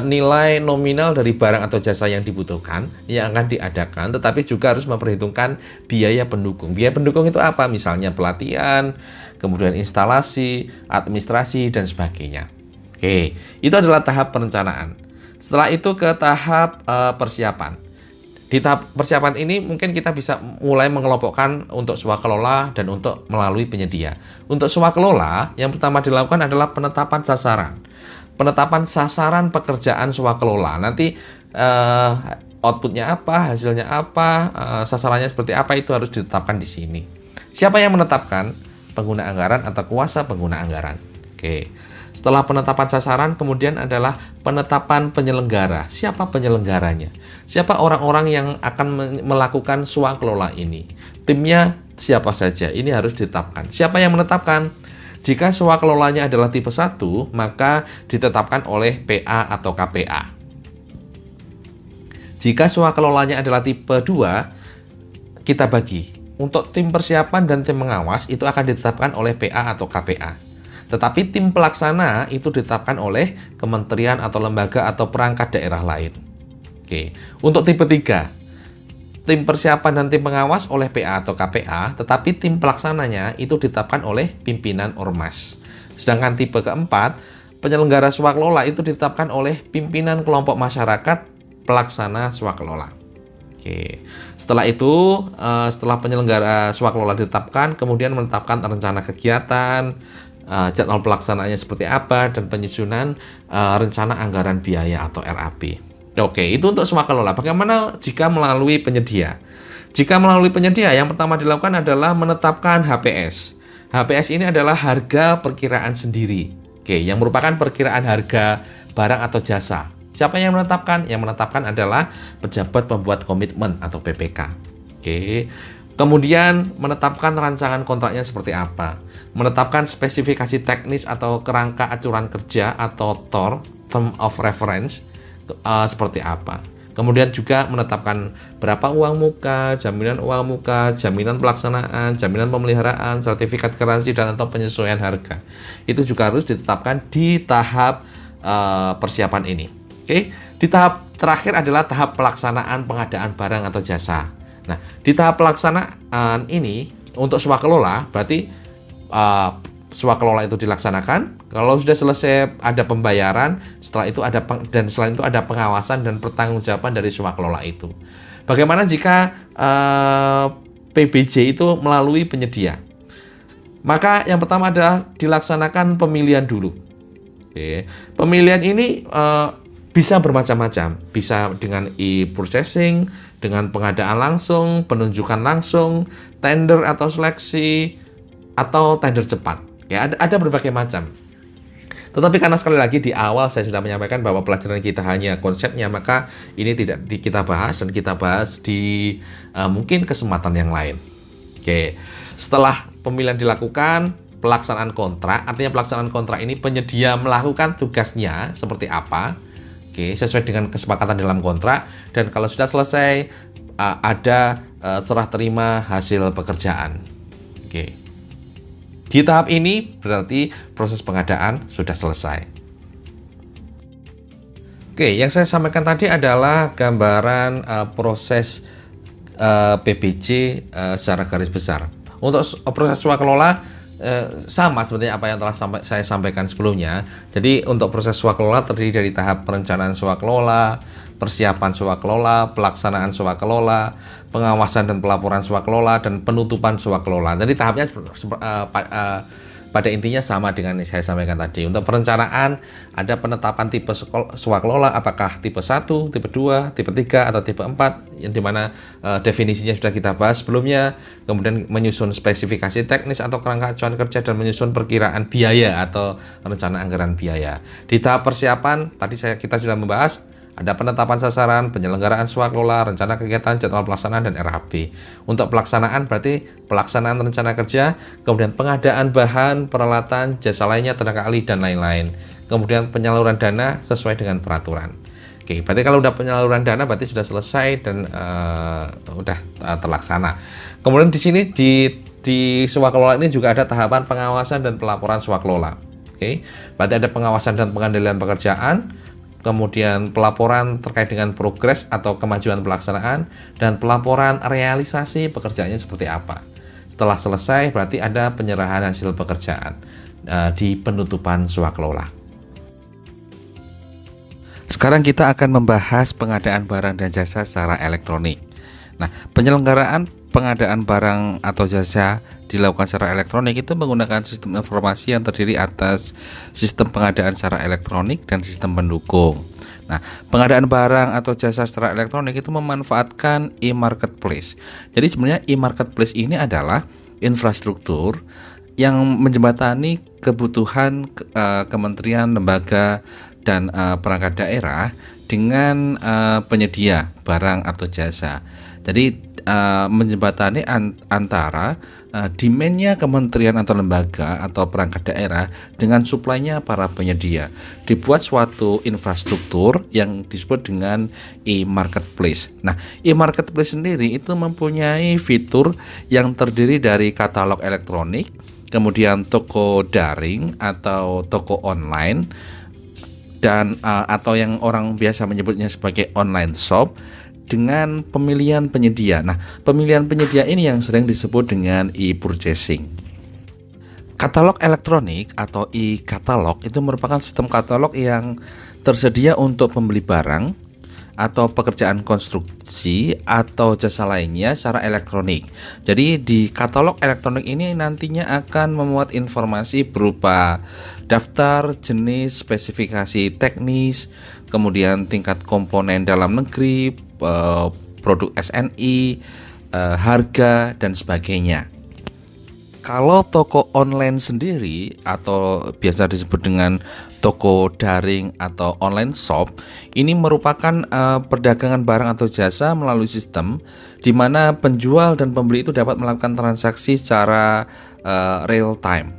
nilai nominal dari barang atau jasa yang dibutuhkan yang akan diadakan, tetapi juga harus memperhitungkan biaya pendukung. Biaya pendukung itu apa? Misalnya pelatihan, kemudian instalasi, administrasi, dan sebagainya. Oke, itu adalah tahap perencanaan. Setelah itu ke tahap persiapan. Di tahap persiapan ini mungkin kita bisa mulai mengelompokkan untuk swakelola dan untuk melalui penyedia. Untuk swakelola, yang pertama dilakukan adalah penetapan sasaran. Penetapan sasaran pekerjaan swakelola. Nanti outputnya apa, hasilnya apa, sasarannya seperti apa, itu harus ditetapkan di sini. Siapa yang menetapkan? Pengguna anggaran atau kuasa pengguna anggaran. Oke. Setelah penetapan sasaran, kemudian adalah penetapan penyelenggara. Siapa penyelenggaranya? Siapa orang-orang yang akan melakukan swakelola ini? Timnya siapa saja? Ini harus ditetapkan. Siapa yang menetapkan? Jika swakelolanya adalah tipe 1, maka ditetapkan oleh PA atau KPA. Jika swakelolanya adalah tipe 2, kita bagi. Untuk tim persiapan dan tim pengawas itu akan ditetapkan oleh PA atau KPA. Tetapi tim pelaksana itu ditetapkan oleh kementerian atau lembaga atau perangkat daerah lain. Oke. Untuk tipe 3, tim persiapan dan tim pengawas oleh PA atau KPA, tetapi tim pelaksananya itu ditetapkan oleh pimpinan Ormas. Sedangkan tipe keempat, penyelenggara swakelola itu ditetapkan oleh pimpinan kelompok masyarakat pelaksana swakelola. Oke. Setelah itu, setelah penyelenggara swakelola ditetapkan, kemudian menetapkan rencana kegiatan, jadwal pelaksanaannya seperti apa, dan penyusunan rencana anggaran biaya atau RAB. Oke, itu untuk swakelola. Bagaimana jika melalui penyedia? Jika melalui penyedia, yang pertama dilakukan adalah menetapkan HPS. HPS ini adalah harga perkiraan sendiri. Oke, yang merupakan perkiraan harga barang atau jasa. Siapa yang menetapkan? Yang menetapkan adalah pejabat pembuat komitmen atau PPK. Oke. Kemudian menetapkan rancangan kontraknya seperti apa, menetapkan spesifikasi teknis atau kerangka acuan kerja atau TOR, Term of Reference, seperti apa. Kemudian juga menetapkan berapa uang muka, jaminan uang muka, jaminan pelaksanaan, jaminan pemeliharaan, sertifikat garansi, dan atau penyesuaian harga. Itu juga harus ditetapkan di tahap persiapan ini. Oke, di tahap terakhir adalah tahap pelaksanaan pengadaan barang atau jasa. Nah, di tahap pelaksanaan ini untuk swakelola berarti swakelola itu dilaksanakan. Kalau sudah selesai ada pembayaran, setelah itu ada selain itu ada pengawasan dan pertanggungjawaban dari swakelola itu. Bagaimana jika PBJ itu melalui penyedia? Maka yang pertama adalah dilaksanakan pemilihan dulu. Oke. Pemilihan ini bisa bermacam-macam, bisa dengan e-processing, dengan pengadaan langsung, penunjukan langsung, tender atau seleksi, atau tender cepat. Ya, ada berbagai macam. Tetapi karena sekali lagi di awal saya sudah menyampaikan bahwa pelajaran kita hanya konsepnya, maka ini tidak kita bahas dan kita bahas di mungkin kesempatan yang lain. Oke, setelah pemilihan dilakukan, pelaksanaan kontrak, artinya pelaksanaan kontrak ini penyedia melakukan tugasnya seperti apa, oke, sesuai dengan kesepakatan dalam kontrak, dan kalau sudah selesai ada serah terima hasil pekerjaan. Oke. Di tahap ini berarti proses pengadaan sudah selesai. Oke, yang saya sampaikan tadi adalah gambaran proses PBJ secara garis besar. Untuk proses swakelola sama seperti apa yang telah saya sampaikan sebelumnya. Jadi untuk proses swakelola terdiri dari tahap perencanaan swakelola, persiapan swakelola, pelaksanaan swakelola, pengawasan dan pelaporan swakelola, dan penutupan swakelola. Jadi tahapnya pada intinya sama dengan yang saya sampaikan tadi. Untuk perencanaan ada penetapan tipe swakelola, apakah tipe 1, tipe 2, tipe 3, atau tipe 4, yang dimana definisinya sudah kita bahas sebelumnya. Kemudian menyusun spesifikasi teknis atau kerangka acuan kerja, dan menyusun perkiraan biaya atau rencana anggaran biaya. Di tahap persiapan tadi kita sudah membahas ada penetapan sasaran, penyelenggaraan swakelola, rencana kegiatan, jadwal pelaksanaan, dan RHP. Untuk pelaksanaan berarti pelaksanaan rencana kerja, kemudian pengadaan bahan, peralatan, jasa lainnya, tenaga ahli, dan lain-lain. Kemudian penyaluran dana sesuai dengan peraturan. Oke, berarti kalau udah penyaluran dana berarti sudah selesai dan udah terlaksana. Kemudian di sini di swakelola ini juga ada tahapan pengawasan dan pelaporan swakelola. Oke, berarti ada pengawasan dan pengendalian pekerjaan, kemudian pelaporan terkait dengan progres atau kemajuan pelaksanaan, dan pelaporan realisasi pekerjaannya seperti apa. Setelah selesai berarti ada penyerahan hasil pekerjaan di penutupan swakelola. Sekarang kita akan membahas pengadaan barang dan jasa secara elektronik. Nah, penyelenggaraan pengadaan barang atau jasa dilakukan secara elektronik itu menggunakan sistem informasi yang terdiri atas sistem pengadaan secara elektronik dan sistem pendukung. Nah, pengadaan barang atau jasa secara elektronik itu memanfaatkan e-marketplace. Jadi sebenarnya e-marketplace ini adalah infrastruktur yang menjembatani kebutuhan kementerian, lembaga, dan perangkat daerah dengan penyedia barang atau jasa. Jadi menjembatani antara demand-nya kementerian atau lembaga atau perangkat daerah dengan supply-nya para penyedia. Dibuat suatu infrastruktur yang disebut dengan e-marketplace. Nah, e-marketplace sendiri itu mempunyai fitur yang terdiri dari katalog elektronik, kemudian toko daring atau toko online, dan atau yang orang biasa menyebutnya sebagai online shop, dengan pemilihan penyedia. Nah, pemilihan penyedia ini yang sering disebut dengan e-purchasing. Katalog elektronik atau e-katalog itu merupakan sistem katalog yang tersedia untuk pembeli barang atau pekerjaan konstruksi atau jasa lainnya secara elektronik. Jadi di katalog elektronik ini nantinya akan memuat informasi berupa daftar, jenis, spesifikasi teknis, kemudian tingkat komponen dalam negeri, produk SNI, harga, dan sebagainya. Kalau toko online sendiri atau biasa disebut dengan toko daring atau online shop, ini merupakan perdagangan barang atau jasa melalui sistem di mana penjual dan pembeli itu dapat melakukan transaksi secara real time.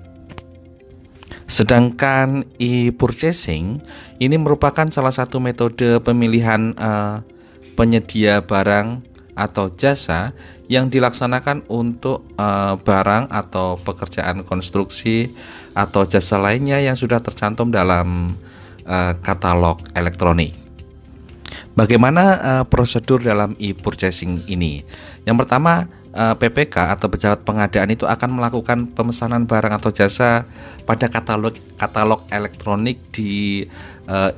Sedangkan e-purchasing ini merupakan salah satu metode pemilihan penyedia barang atau jasa yang dilaksanakan untuk barang atau pekerjaan konstruksi atau jasa lainnya yang sudah tercantum dalam katalog elektronik. Bagaimana prosedur dalam e-purchasing ini? Yang pertama, PPK atau pejabat pengadaan itu akan melakukan pemesanan barang atau jasa pada katalog elektronik di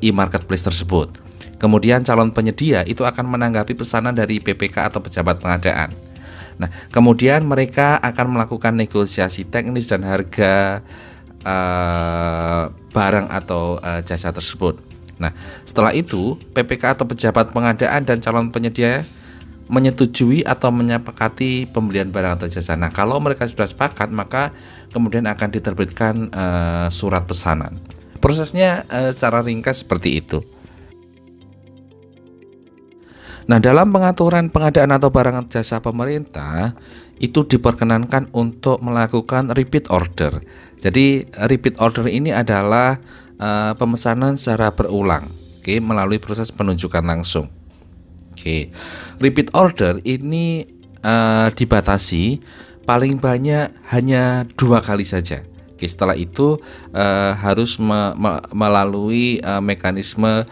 e-marketplace tersebut. Kemudian calon penyedia itu akan menanggapi pesanan dari PPK atau pejabat pengadaan. Nah, kemudian mereka akan melakukan negosiasi teknis dan harga barang atau jasa tersebut. Nah, setelah itu PPK atau pejabat pengadaan dan calon penyedia menyetujui atau menyepakati pembelian barang atau jasa. Nah, kalau mereka sudah sepakat, maka kemudian akan diterbitkan surat pesanan. Prosesnya secara ringkas seperti itu. Nah, dalam pengaturan pengadaan atau barang jasa pemerintah itu diperkenankan untuk melakukan repeat order. Jadi repeat order ini adalah pemesanan secara berulang, melalui proses penunjukan langsung. Repeat order ini dibatasi paling banyak hanya 2 kali saja. Setelah itu harus melalui mekanisme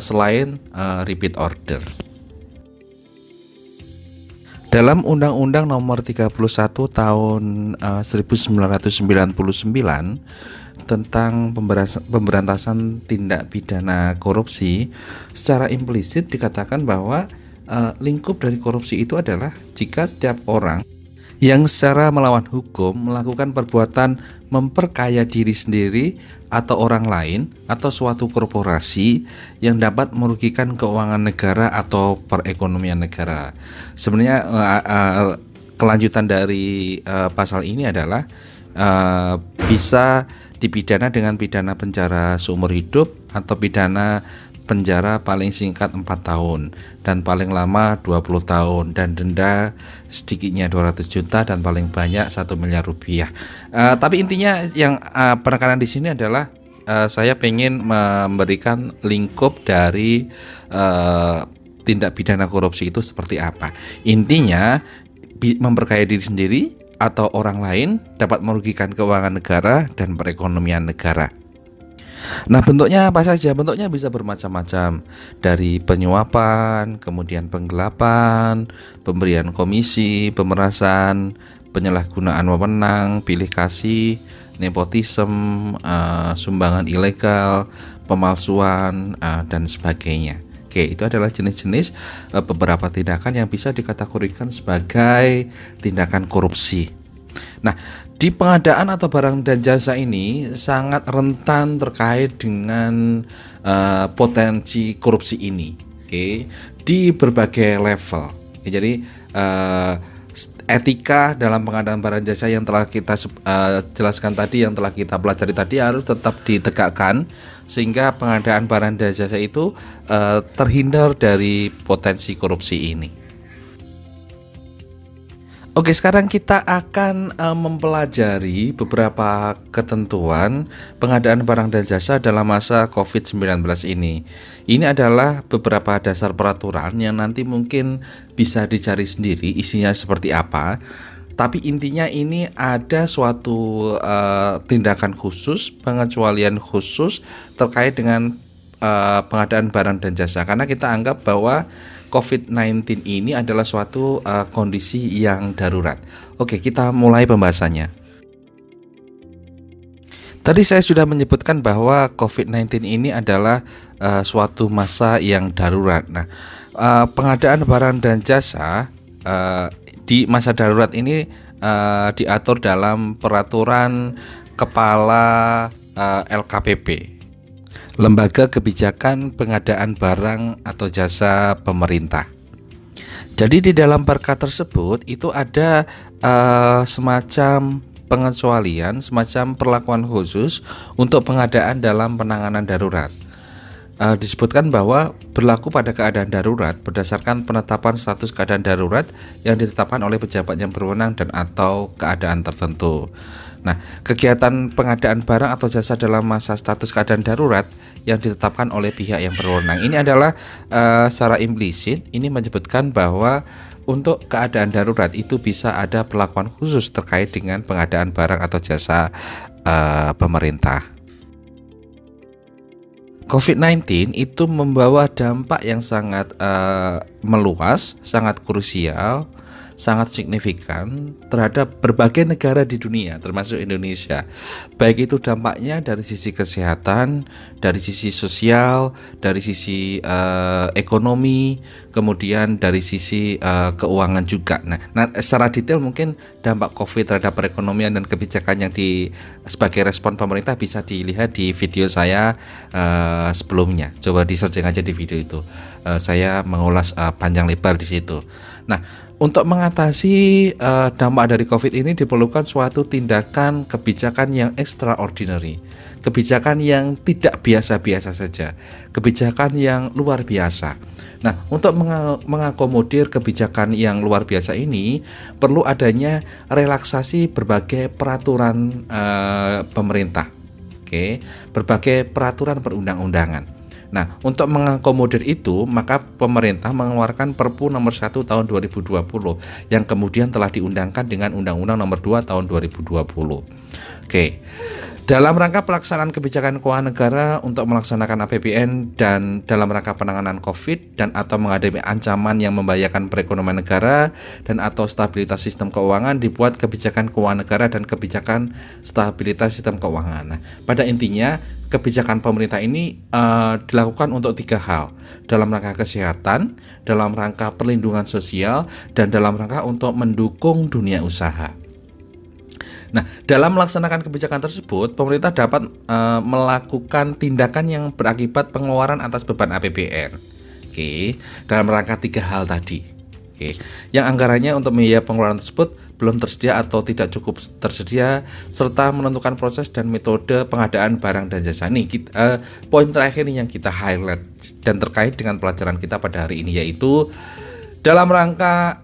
selain repeat order. Dalam Undang-Undang Nomor 31 Tahun 1999 tentang pemberantasan tindak pidana korupsi, secara implisit dikatakan bahwa lingkup dari korupsi itu adalah jika setiap orang yang secara melawan hukum melakukan perbuatan memperkaya diri sendiri atau orang lain atau suatu korporasi yang dapat merugikan keuangan negara atau perekonomian negara. Sebenarnya kelanjutan dari pasal ini adalah bisa dipidana dengan pidana penjara seumur hidup atau pidana penjara paling singkat 4 tahun dan paling lama 20 tahun dan denda sedikitnya 200 juta dan paling banyak 1 miliar rupiah. Tapi intinya yang penekanan di sini adalah saya pengen memberikan lingkup dari tindak pidana korupsi itu seperti apa. Intinya memperkaya diri sendiri atau orang lain dapat merugikan keuangan negara dan perekonomian negara. Nah, bentuknya apa saja? Bentuknya bisa bermacam-macam, dari penyuapan, kemudian penggelapan, pemberian komisi, pemerasan, penyalahgunaan wewenang, pilih kasih, nepotisme, sumbangan ilegal, pemalsuan, dan sebagainya. Itu adalah jenis-jenis beberapa tindakan yang bisa dikategorikan sebagai tindakan korupsi. Nah, di pengadaan atau barang dan jasa ini sangat rentan terkait dengan potensi korupsi ini, di berbagai level. Jadi etika dalam pengadaan barang jasa yang telah kita jelaskan tadi, yang telah kita pelajari tadi harus tetap ditegakkan sehingga pengadaan barang dan jasa itu terhindar dari potensi korupsi ini. Oke, sekarang kita akan mempelajari beberapa ketentuan pengadaan barang dan jasa dalam masa COVID-19 ini. Ini adalah beberapa dasar peraturan yang nanti mungkin bisa dicari sendiri isinya seperti apa. Tapi intinya ini ada suatu tindakan khusus, pengecualian khusus terkait dengan pengadaan barang dan jasa, karena kita anggap bahwa COVID-19 ini adalah suatu kondisi yang darurat. Oke, kita mulai pembahasannya. Tadi saya sudah menyebutkan bahwa COVID-19 ini adalah suatu masa yang darurat. Nah, pengadaan barang dan jasa di masa darurat ini diatur dalam peraturan Kepala LKPP, Lembaga Kebijakan Pengadaan Barang atau Jasa Pemerintah. Jadi di dalam perka tersebut itu ada semacam pengecualian semacam perlakuan khusus untuk pengadaan dalam penanganan darurat. Disebutkan bahwa berlaku pada keadaan darurat berdasarkan penetapan status keadaan darurat yang ditetapkan oleh pejabat yang berwenang dan atau keadaan tertentu. Nah, kegiatan pengadaan barang atau jasa dalam masa status keadaan darurat yang ditetapkan oleh pihak yang berwenang ini adalah secara implisit ini menyebutkan bahwa untuk keadaan darurat itu bisa ada perlakuan khusus terkait dengan pengadaan barang atau jasa pemerintah. COVID-19 itu membawa dampak yang sangat meluas, sangat krusial, sangat signifikan terhadap berbagai negara di dunia, termasuk Indonesia. Baik itu dampaknya dari sisi kesehatan, dari sisi sosial, dari sisi ekonomi, kemudian dari sisi keuangan juga. Nah, secara detail mungkin dampak COVID terhadap perekonomian dan kebijakan yang sebagai respon pemerintah bisa dilihat di video saya sebelumnya. Coba di searching aja di video itu. Saya mengulas panjang lebar di situ. Nah, untuk mengatasi dampak dari COVID ini diperlukan suatu tindakan kebijakan yang extraordinary, kebijakan yang tidak biasa-biasa saja, kebijakan yang luar biasa. Nah, untuk mengakomodir kebijakan yang luar biasa ini perlu adanya relaksasi berbagai peraturan pemerintah, berbagai peraturan perundang-undangan. Nah, untuk mengakomodir itu, maka pemerintah mengeluarkan Perpu nomor 1 tahun 2020 yang kemudian telah diundangkan dengan Undang-Undang nomor 2 tahun 2020. Dalam rangka pelaksanaan kebijakan keuangan negara untuk melaksanakan APBN dan dalam rangka penanganan COVID dan atau menghadapi ancaman yang membahayakan perekonomian negara dan atau stabilitas sistem keuangan, dibuat kebijakan keuangan negara dan kebijakan stabilitas sistem keuangan. Nah, pada intinya kebijakan pemerintah ini dilakukan untuk 3 hal: dalam rangka kesehatan, dalam rangka perlindungan sosial, dan dalam rangka untuk mendukung dunia usaha. Nah, dalam melaksanakan kebijakan tersebut, pemerintah dapat melakukan tindakan yang berakibat pengeluaran atas beban APBN. Dalam rangka 3 hal tadi. Yang anggarannya untuk biaya pengeluaran tersebut belum tersedia atau tidak cukup tersedia, serta menentukan proses dan metode pengadaan barang dan jasa. Nih, poin terakhir ini yang kita highlight dan terkait dengan pelajaran kita pada hari ini, yaitu dalam rangka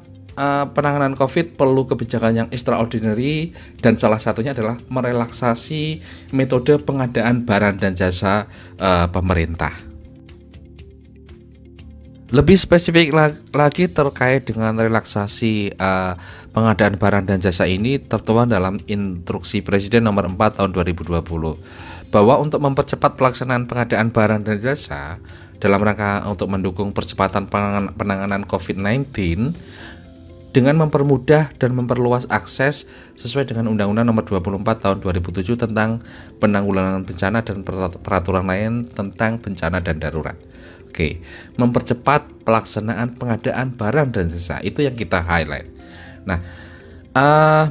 penanganan COVID perlu kebijakan yang extraordinary, dan salah satunya adalah merelaksasi metode pengadaan barang dan jasa pemerintah. Lebih spesifik lagi terkait dengan relaksasi pengadaan barang dan jasa ini tertuang dalam Instruksi Presiden nomor 4 tahun 2020 bahwa untuk mempercepat pelaksanaan pengadaan barang dan jasa dalam rangka untuk mendukung percepatan penanganan COVID-19 dengan mempermudah dan memperluas akses sesuai dengan Undang-Undang Nomor 24 Tahun 2007 tentang Penanggulangan Bencana dan peraturan lain tentang bencana dan darurat. Mempercepat pelaksanaan pengadaan barang dan jasa, itu yang kita highlight. Nah,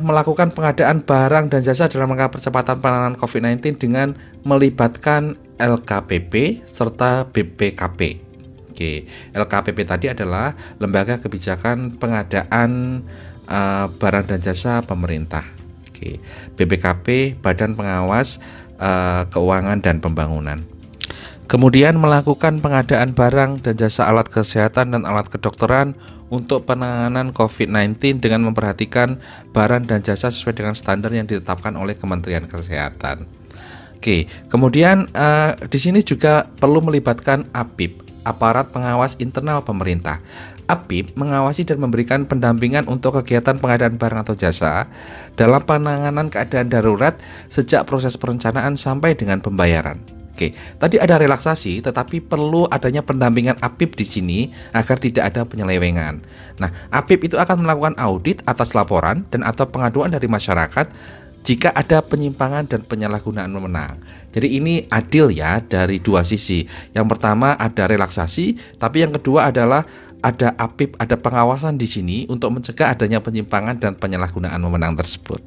melakukan pengadaan barang dan jasa dalam rangka percepatan penanganan COVID-19 dengan melibatkan LKPP serta BPKP. LKPP tadi adalah Lembaga Kebijakan Pengadaan Barang dan Jasa Pemerintah. BPKP Badan Pengawas Keuangan dan Pembangunan. Kemudian melakukan pengadaan barang dan jasa alat kesehatan dan alat kedokteran untuk penanganan COVID-19 dengan memperhatikan barang dan jasa sesuai dengan standar yang ditetapkan oleh Kementerian Kesehatan. Kemudian di sini juga perlu melibatkan APIP, Aparat Pengawas Internal Pemerintah. APIP mengawasi dan memberikan pendampingan untuk kegiatan pengadaan barang atau jasa dalam penanganan keadaan darurat sejak proses perencanaan sampai dengan pembayaran. Tadi ada relaksasi, tetapi perlu adanya pendampingan APIP di sini agar tidak ada penyelewengan. Nah, APIP itu akan melakukan audit atas laporan dan atau pengaduan dari masyarakat jika ada penyimpangan dan penyalahgunaan wewenang. Jadi ini adil ya dari dua sisi. Yang pertama ada relaksasi, tapi yang kedua adalah ada APIP, ada pengawasan di sini untuk mencegah adanya penyimpangan dan penyalahgunaan wewenang tersebut.